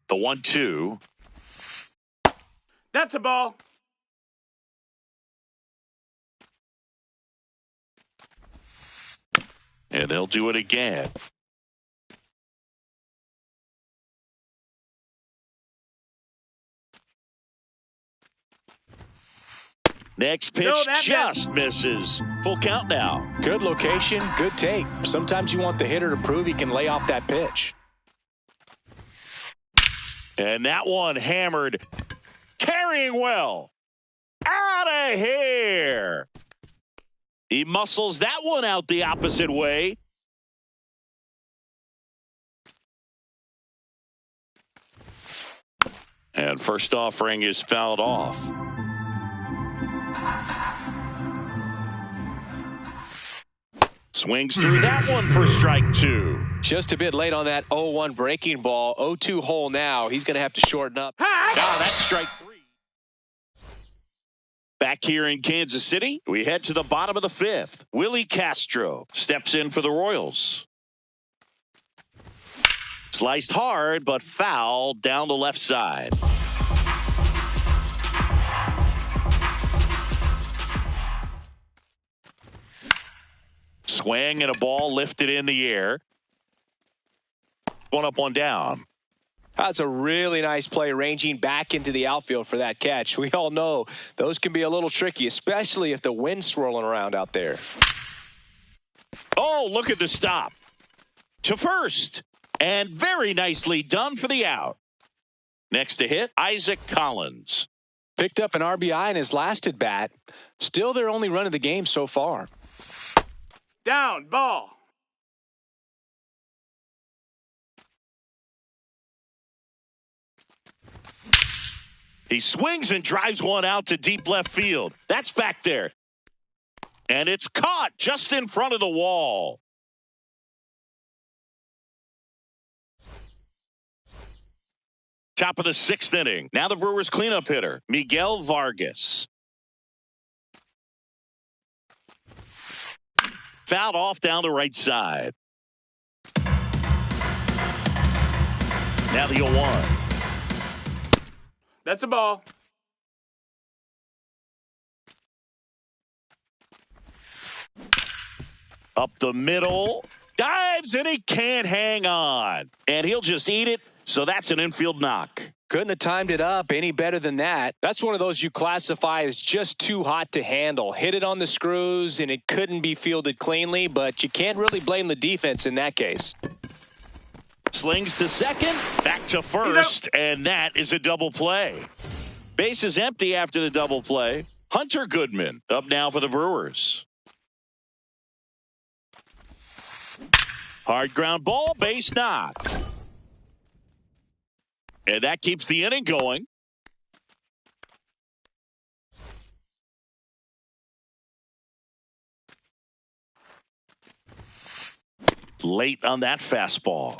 The 1-2. That's a ball. And they'll do it again. Next pitch No, that just misses. Full count now. Good location, good take. Sometimes you want the hitter to prove he can lay off that pitch. And that one hammered. Carrying well. Out of here. He muscles that one out the opposite way. And first offering is fouled off. Swings through that one for strike 2. Just a bit late on that 0-1 breaking ball. 0-2 hole now. He's going to have to shorten up. Ah, that's strike 3. Back here in Kansas City, we head to the bottom of the 5th. Willie Castro steps in for the Royals. Sliced hard, but foul down the left side. Swing and a ball lifted in the air. 1 up, 1 down. That's a really nice play, ranging back into the outfield for that catch. We all know those can be a little tricky, especially if the wind's swirling around out there. Oh, look at the stop. To first. And very nicely done for the out. Next to hit, Isaac Collins. Picked up an RBI in his last at bat. Still their only run of the game so far. Down. Ball. He swings and drives one out to deep left field. That's back there. And it's caught just in front of the wall. Top of the 6th inning. Now the Brewers cleanup hitter, Miguel Vargas. Fouled off down the right side. Now the 0-1. That's a ball. Up the middle. Dives and he can't hang on. And he'll just eat it. So that's an infield knock. Couldn't have timed it up any better than that. That's one of those you classify as just too hot to handle. Hit it on the screws and it couldn't be fielded cleanly, but you can't really blame the defense in that case. Slings to second, back to first, and that is a double play. Base is empty after the double play. Hunter Goodman up now for the Brewers. Hard ground ball, base knock. And that keeps the inning going. Late on that fastball.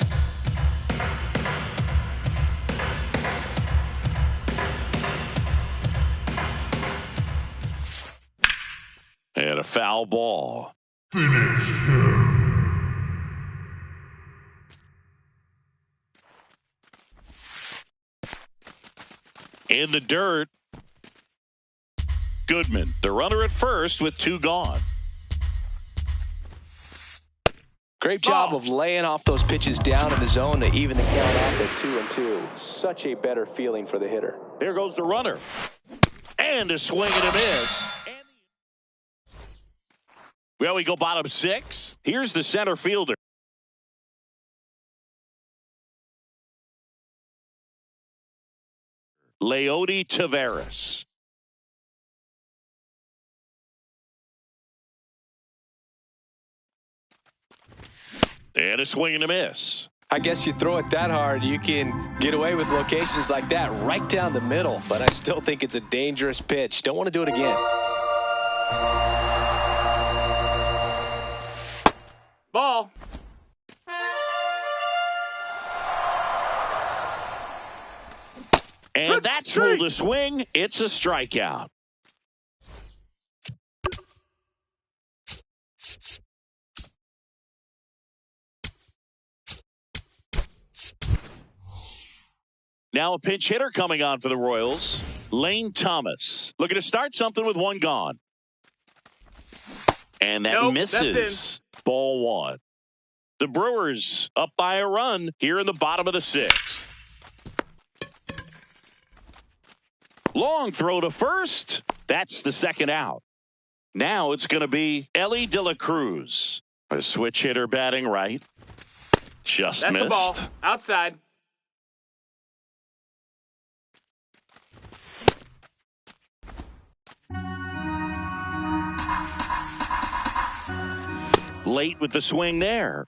And a foul ball. Finish him. In the dirt. Goodman, the runner at first with 2 gone. Great job of laying off those pitches down in the zone to even the count off at 2-2. Such a better feeling for the hitter. There goes the runner. And a swing and a miss. Well, we go bottom 6. Here's the center fielder. Leody Taveras. And a swing and a miss. I guess you throw it that hard, you can get away with locations like that right down the middle. But I still think it's a dangerous pitch. Don't want to do it again. Ball. And that's ruled a swing. It's a strikeout. Now a pinch hitter coming on for the Royals. Lane Thomas looking to start something with 1 gone. And that misses. Ball 1. The Brewers up by a run here in the bottom of the 6th. Long throw to first. That's the second out. Now it's going to be Elly De La Cruz. A switch hitter batting right. Just That's missed. a ball. Outside. Late with the swing there.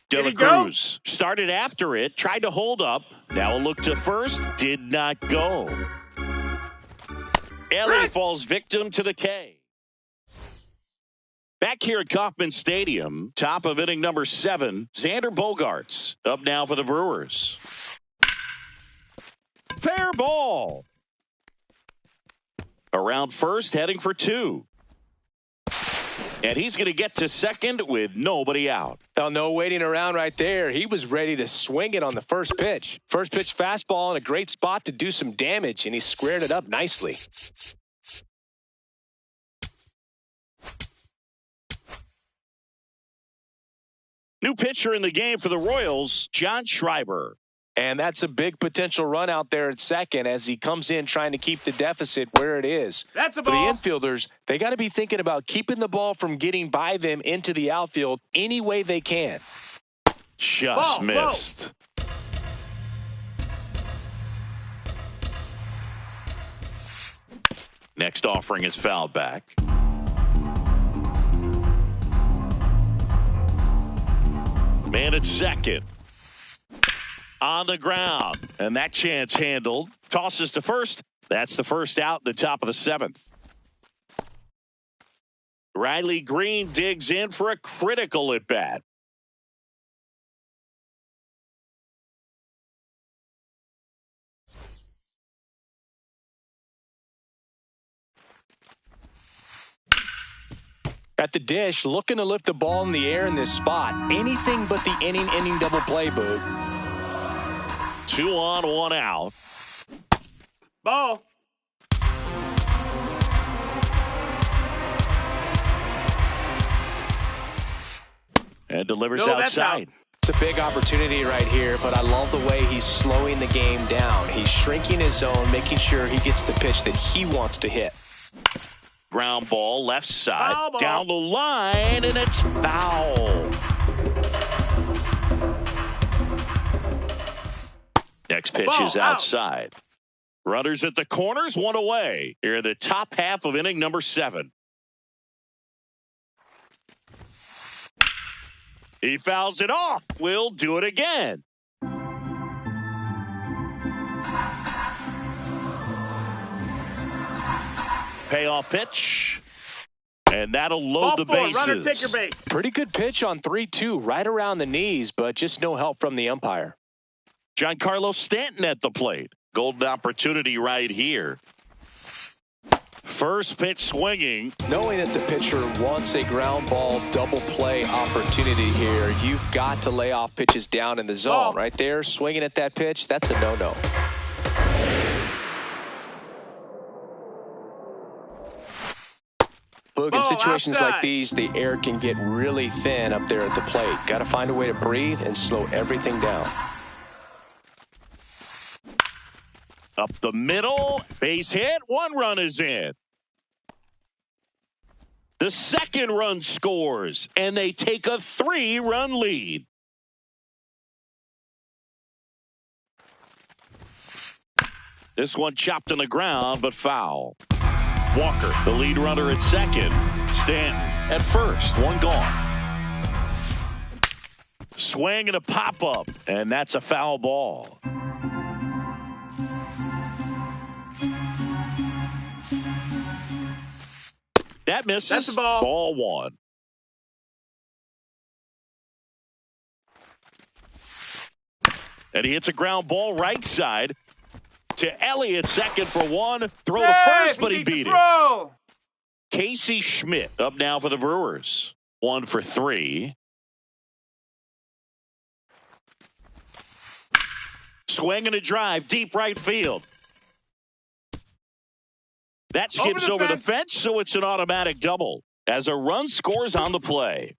De La Cruz started after it, tried to hold up. Now a look to first, did not go. Elly falls victim to the K. Back here at Kauffman Stadium, top of inning number 7, Xander Bogaerts up now for the Brewers. Fair ball. Around first, heading for 2. And he's going to get to second with nobody out. Well, no waiting around right there. He was ready to swing it on the first pitch. First pitch fastball in a great spot to do some damage, and he squared it up nicely. New pitcher in the game for the Royals, John Schreiber. And that's a big potential run out there at second as he comes in trying to keep the deficit where it is. That's a For ball. the infielders, they got to be thinking about keeping the ball from getting by them into the outfield any way they can. Just missed. Next offering is fouled back. Man at second. On the ground. And that chance handled. Tosses to first. That's the first out in the top of the 7th. Riley Green digs in for a critical at bat. At the dish, looking to lift the ball in the air in this spot. Anything but the inning double play, Boog. 2 on, 1 out. Ball. And delivers No, that's outside. out. It's a big opportunity right here, but I love the way he's slowing the game down. He's shrinking his zone, making sure he gets the pitch that he wants to hit. Ground ball, left side, Foul ball. down the line, and it's foul. Next pitch Ball is out. outside. Runners at the corners, one away. Here in the top half of inning number 7. He fouls it off. We'll do it again. Payoff pitch. And that'll load the bases. Runner, take your base. Pretty good pitch on 3-2, right around the knees, but just no help from the umpire. Giancarlo Stanton at the plate. Golden opportunity right here. First pitch swinging. Knowing that the pitcher wants a ground ball double play opportunity here, you've got to lay off pitches down in the zone. Ball. Right there, swinging at that pitch, that's a no-no. Look, in Ball situations outside. like these, the air can get really thin up there at the plate. Got to find a way to breathe and slow everything down. Up the middle. Base hit. 1 run is in. The second run scores, and they take a 3-run lead. This one chopped on the ground, but foul. Walker, the lead runner at second. Stanton at first. 1 gone. Swing and a pop-up, and that's a foul ball. That misses. That's the ball. Ball 1. And he hits a ground ball right side to Elliott, second for 1. Throw to first, but he beat it. Casey Schmidt up now for the Brewers. 1 for 3. Swing and a drive, deep right field. That skips over the fence, so it's an automatic double as a run scores on the play.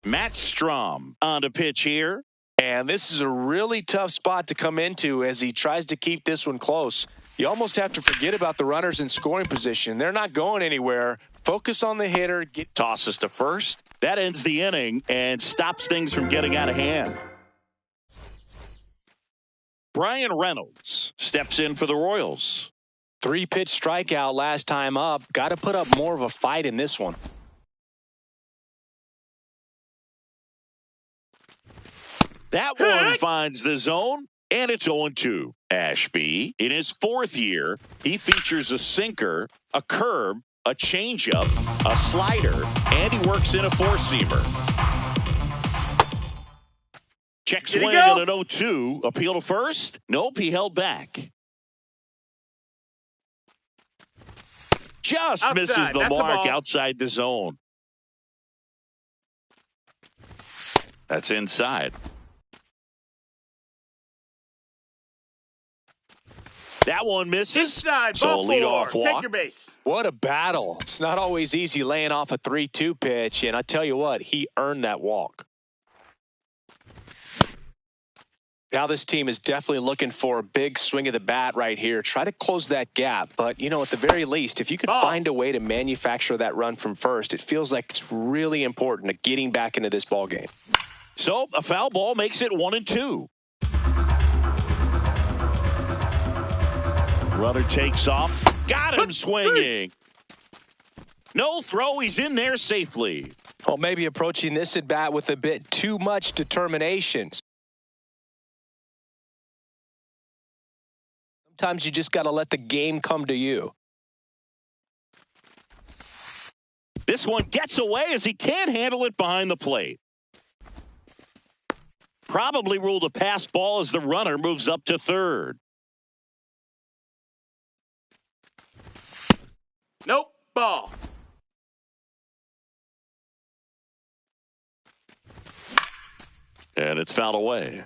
Matt Strom on the pitch here. And this is a really tough spot to come into as he tries to keep this one close. You almost have to forget about the runners in scoring position. They're not going anywhere. Focus on the hitter. Tosses to first. That ends the inning and stops things from getting out of hand. Brian Reynolds steps in for the Royals. 3-pitch strikeout last time up. Got to put up more of a fight in this one. That one finds the zone, and it's 0-2. Ashby, in his 4th year, he features a sinker, a curve, a changeup, a slider, and he works in a 4-seamer. Check swing at an 0-2. Appeal to first? Nope, he held back. Just misses the mark outside the zone. That's inside. That one misses. Inside, so a ball leadoff 4. walk. Take your base. What a battle. It's not always easy laying off a 3-2 pitch, and I tell you what, he earned that walk. Now this team is definitely looking for a big swing of the bat right here. Try to close that gap, but, you know, at the very least, if you could find a way to manufacture that run from first, it feels like it's really important to getting back into this ball game. So a foul ball makes it 1-2. Runner takes off. Got him swinging. No throw. He's in there safely. Well, maybe approaching this at bat with a bit too much determination. Sometimes you just got to let the game come to you. This one gets away as he can't handle it behind the plate. Probably ruled a pass ball as the runner moves up to third. Nope. Ball. And it's fouled away.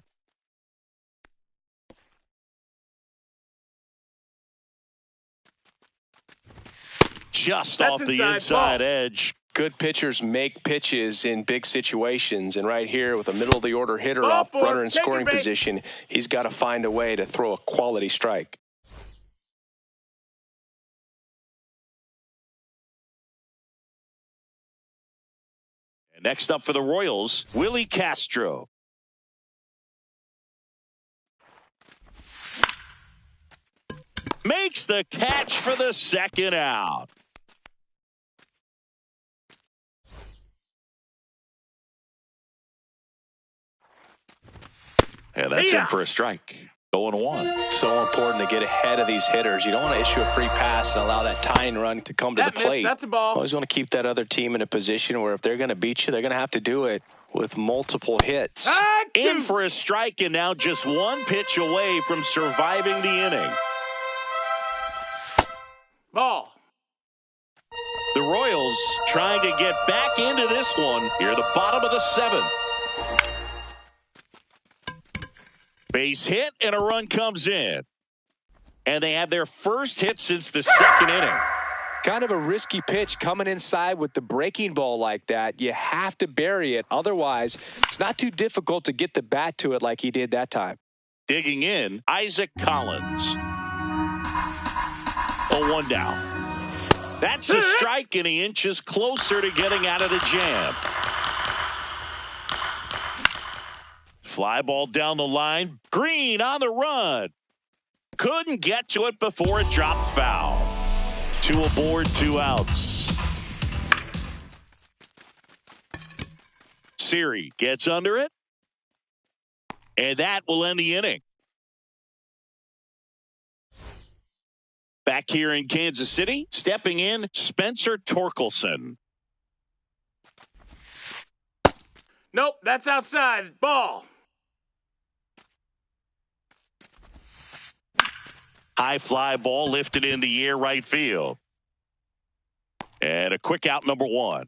just That's off the inside inside edge. Good pitchers make pitches in big situations, and right here with a middle-of-the-order hitter Ball up, four. runner in Take your scoring base. position, he's got to find a way to throw a quality strike. And next up for the Royals, Willie Castro. Makes the catch for the second out. And that's in for a strike. 0-1. So important to get ahead of these hitters. You don't want to issue a free pass and allow that tying run to come to That the missed. plate. That's a ball. Always want to keep that other team in a position where if they're going to beat you, they're going to have to do it with multiple hits. In for a strike, and now just one pitch away from surviving the inning. Ball. The Royals trying to get back into this one here, the bottom of the seventh. Base hit and a run comes in. And they have their first hit since the second inning. Kind of a risky pitch coming inside with the breaking ball like that. You have to bury it. Otherwise, it's not too difficult to get the bat to it like he did that time. Digging in, Isaac Collins. 0-1 down. That's a strike, and he inches closer to getting out of the jam. Fly ball down the line. Green on the run. Couldn't get to it before it dropped foul. 2 aboard, 2 outs. Siri gets under it. And that will end the inning. Back here in Kansas City, stepping in, Spencer Torkelson. Nope, that's outside. Ball. High fly ball lifted in the air right field. And a quick out, number 1.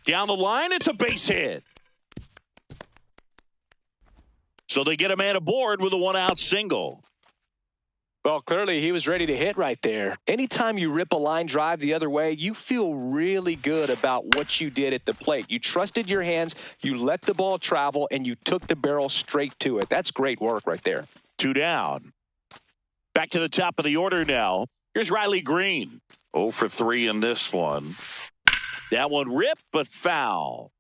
Down the line, it's a base hit. So they get a man aboard with a 1-out single. Well, clearly he was ready to hit right there. Anytime you rip a line drive the other way, you feel really good about what you did at the plate. You trusted your hands, you let the ball travel, and you took the barrel straight to it. That's great work right there. 2 down. Back to the top of the order now. Here's Riley Green. 0 for 3 in this one. That one ripped, but foul.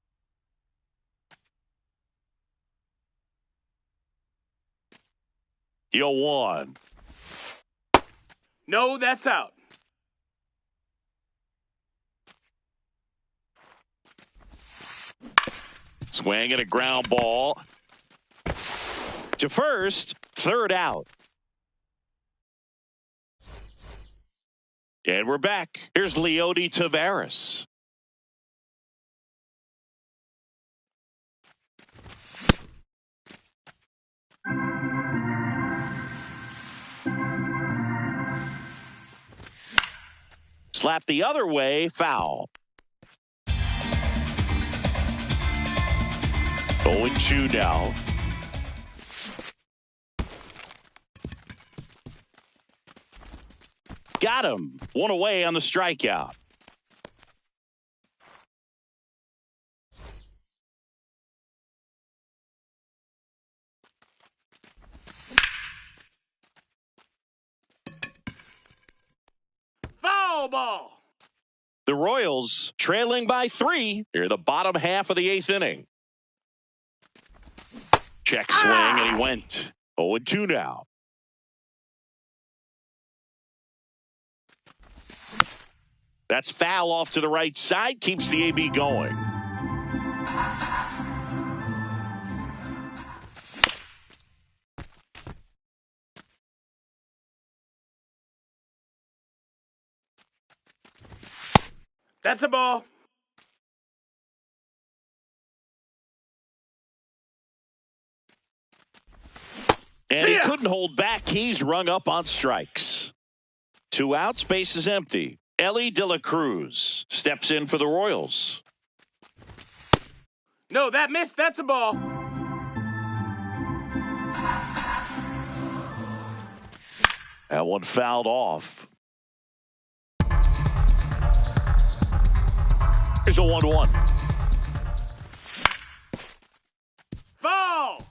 The 0-1. No, that's out. Swing and a ground ball to first, 3rd out. And we're back. Here's Leody Taveras. Slap the other way, foul. 0-2 now. Got him. 1 away on the strikeout. Foul ball. The Royals trailing by 3 here, the bottom half of the 8th inning. Check swing, and he went. 0-2 now. That's foul off to the right side, keeps the AB going. That's a ball. And he couldn't hold back. He's rung up on strikes. 2 outs, base is empty. Elly De La Cruz steps in for the Royals. No, that missed. That's a ball. That one fouled off. Here's a 1-1. Foul!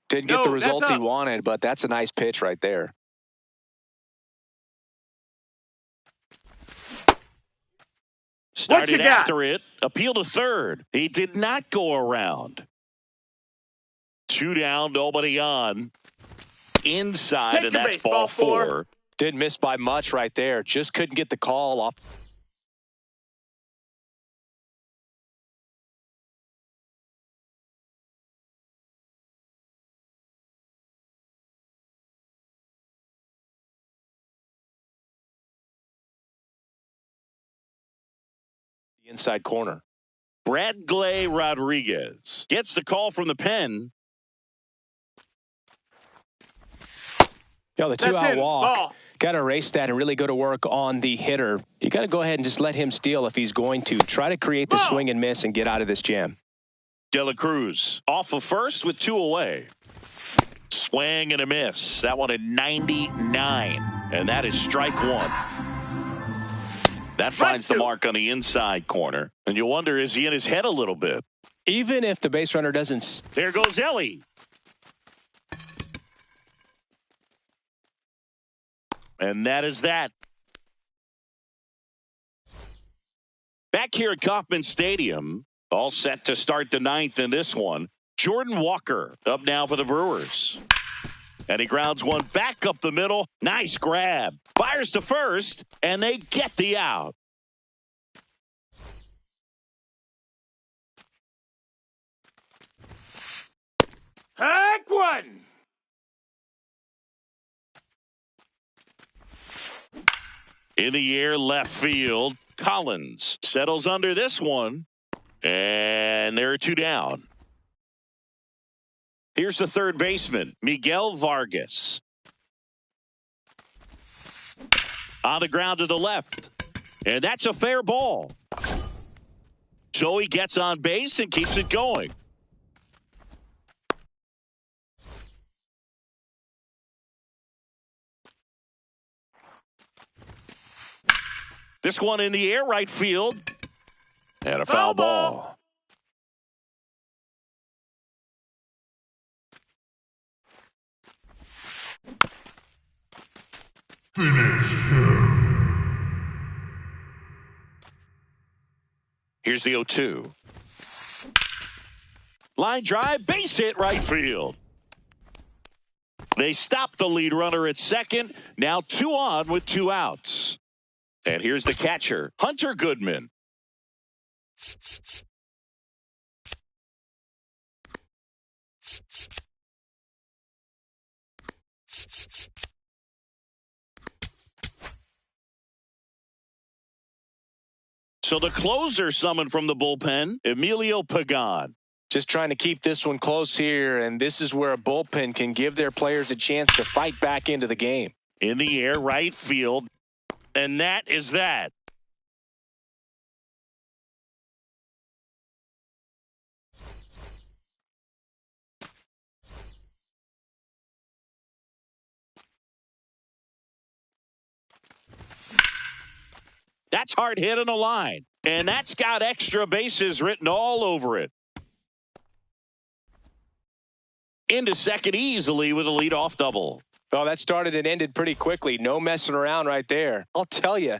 Didn't get the result he wanted, but that's a nice pitch right there. Started after it. Appeal to third. He did not go around. 2 down, nobody on. Inside, and that's ball 4. Didn't miss by much right there. Just couldn't get the call off. The inside corner. Bradley Rodriguez gets the call from the pen. The 2-out walk. Got to erase that and really go to work on the hitter. You got to go ahead and just let him steal if he's going to. Try to create the swing and miss and get out of this jam. De La Cruz off of first with 2 away. Swing and a miss. That one at 99. And that is strike 1. That finds the mark on the inside corner. And you wonder, is he in his head a little bit? Even if the base runner doesn't. There goes Ellie. And that is that. Back here at Kauffman Stadium, all set to start the 9th in this one. Jordan Walker up now for the Brewers. And he grounds one back up the middle. Nice grab. Fires to first, and they get the out. Heck one! In the air, left field. Collins settles under this one. And there are 2 down. Here's the third baseman, Miguel Vargas. On the ground to the left. And that's a fair ball. So he gets on base and keeps it going. This one in the air, right field. And a foul ball. Finish him. Here's the 0-2. Line drive, base hit, right field. They stop the lead runner at second. Now 2 on with 2 outs. And here's the catcher, Hunter Goodman. So the closer summoned from the bullpen, Emilio Pagan. Just trying to keep this one close here, and this is where a bullpen can give their players a chance to fight back into the game. In the air, right field. And that is that. That's hard hit on the line. And that's got extra bases written all over it. Into second easily with a leadoff double. Well, that started and ended pretty quickly. No messing around right there. I'll tell you.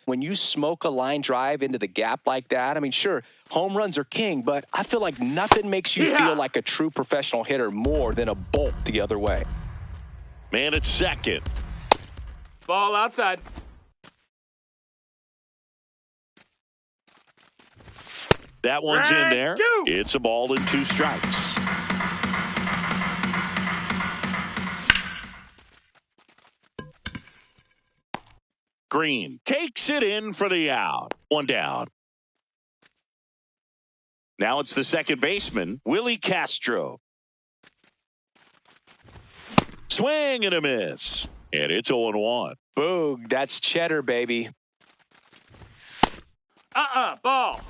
When you smoke a line drive into the gap like that, I mean, sure, home runs are king, but I feel like nothing makes you feel like a true professional hitter more than a bolt the other way. Man at second. Ball outside. That one's in there. It's a ball and 2 strikes. Green takes it in for the out. One down. Now it's the second baseman, Willie Castro. Swing and a miss. And it's 0-1. Boog, that's cheddar, baby. Ball.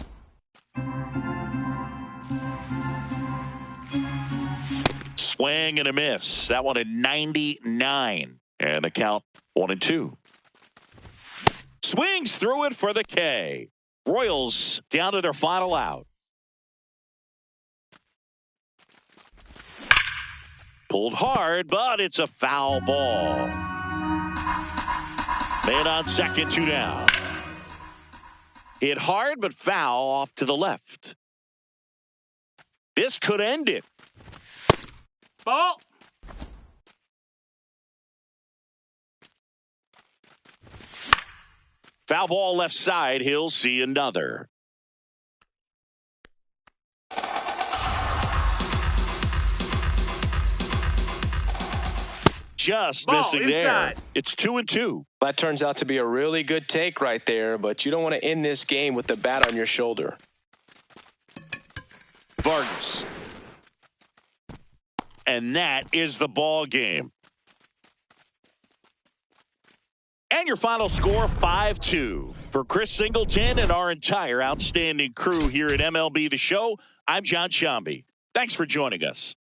Swing and a miss. That one at 99. And the count 1-2. Swings through it for the K. Royals down to their final out. Pulled hard, but it's a foul ball. Man on second, 2 down. Hit hard, but foul off to the left. This could end it. Ball. Foul ball left side. He'll see another. Just Ball missing there. inside. It's 2-2. That turns out to be a really good take right there, but you don't want to end this game with the bat on your shoulder. Vargas. And that is the ball game. And your final score, 5-2. For Chris Singleton and our entire outstanding crew here at MLB The Show, I'm John Sciambi. Thanks for joining us.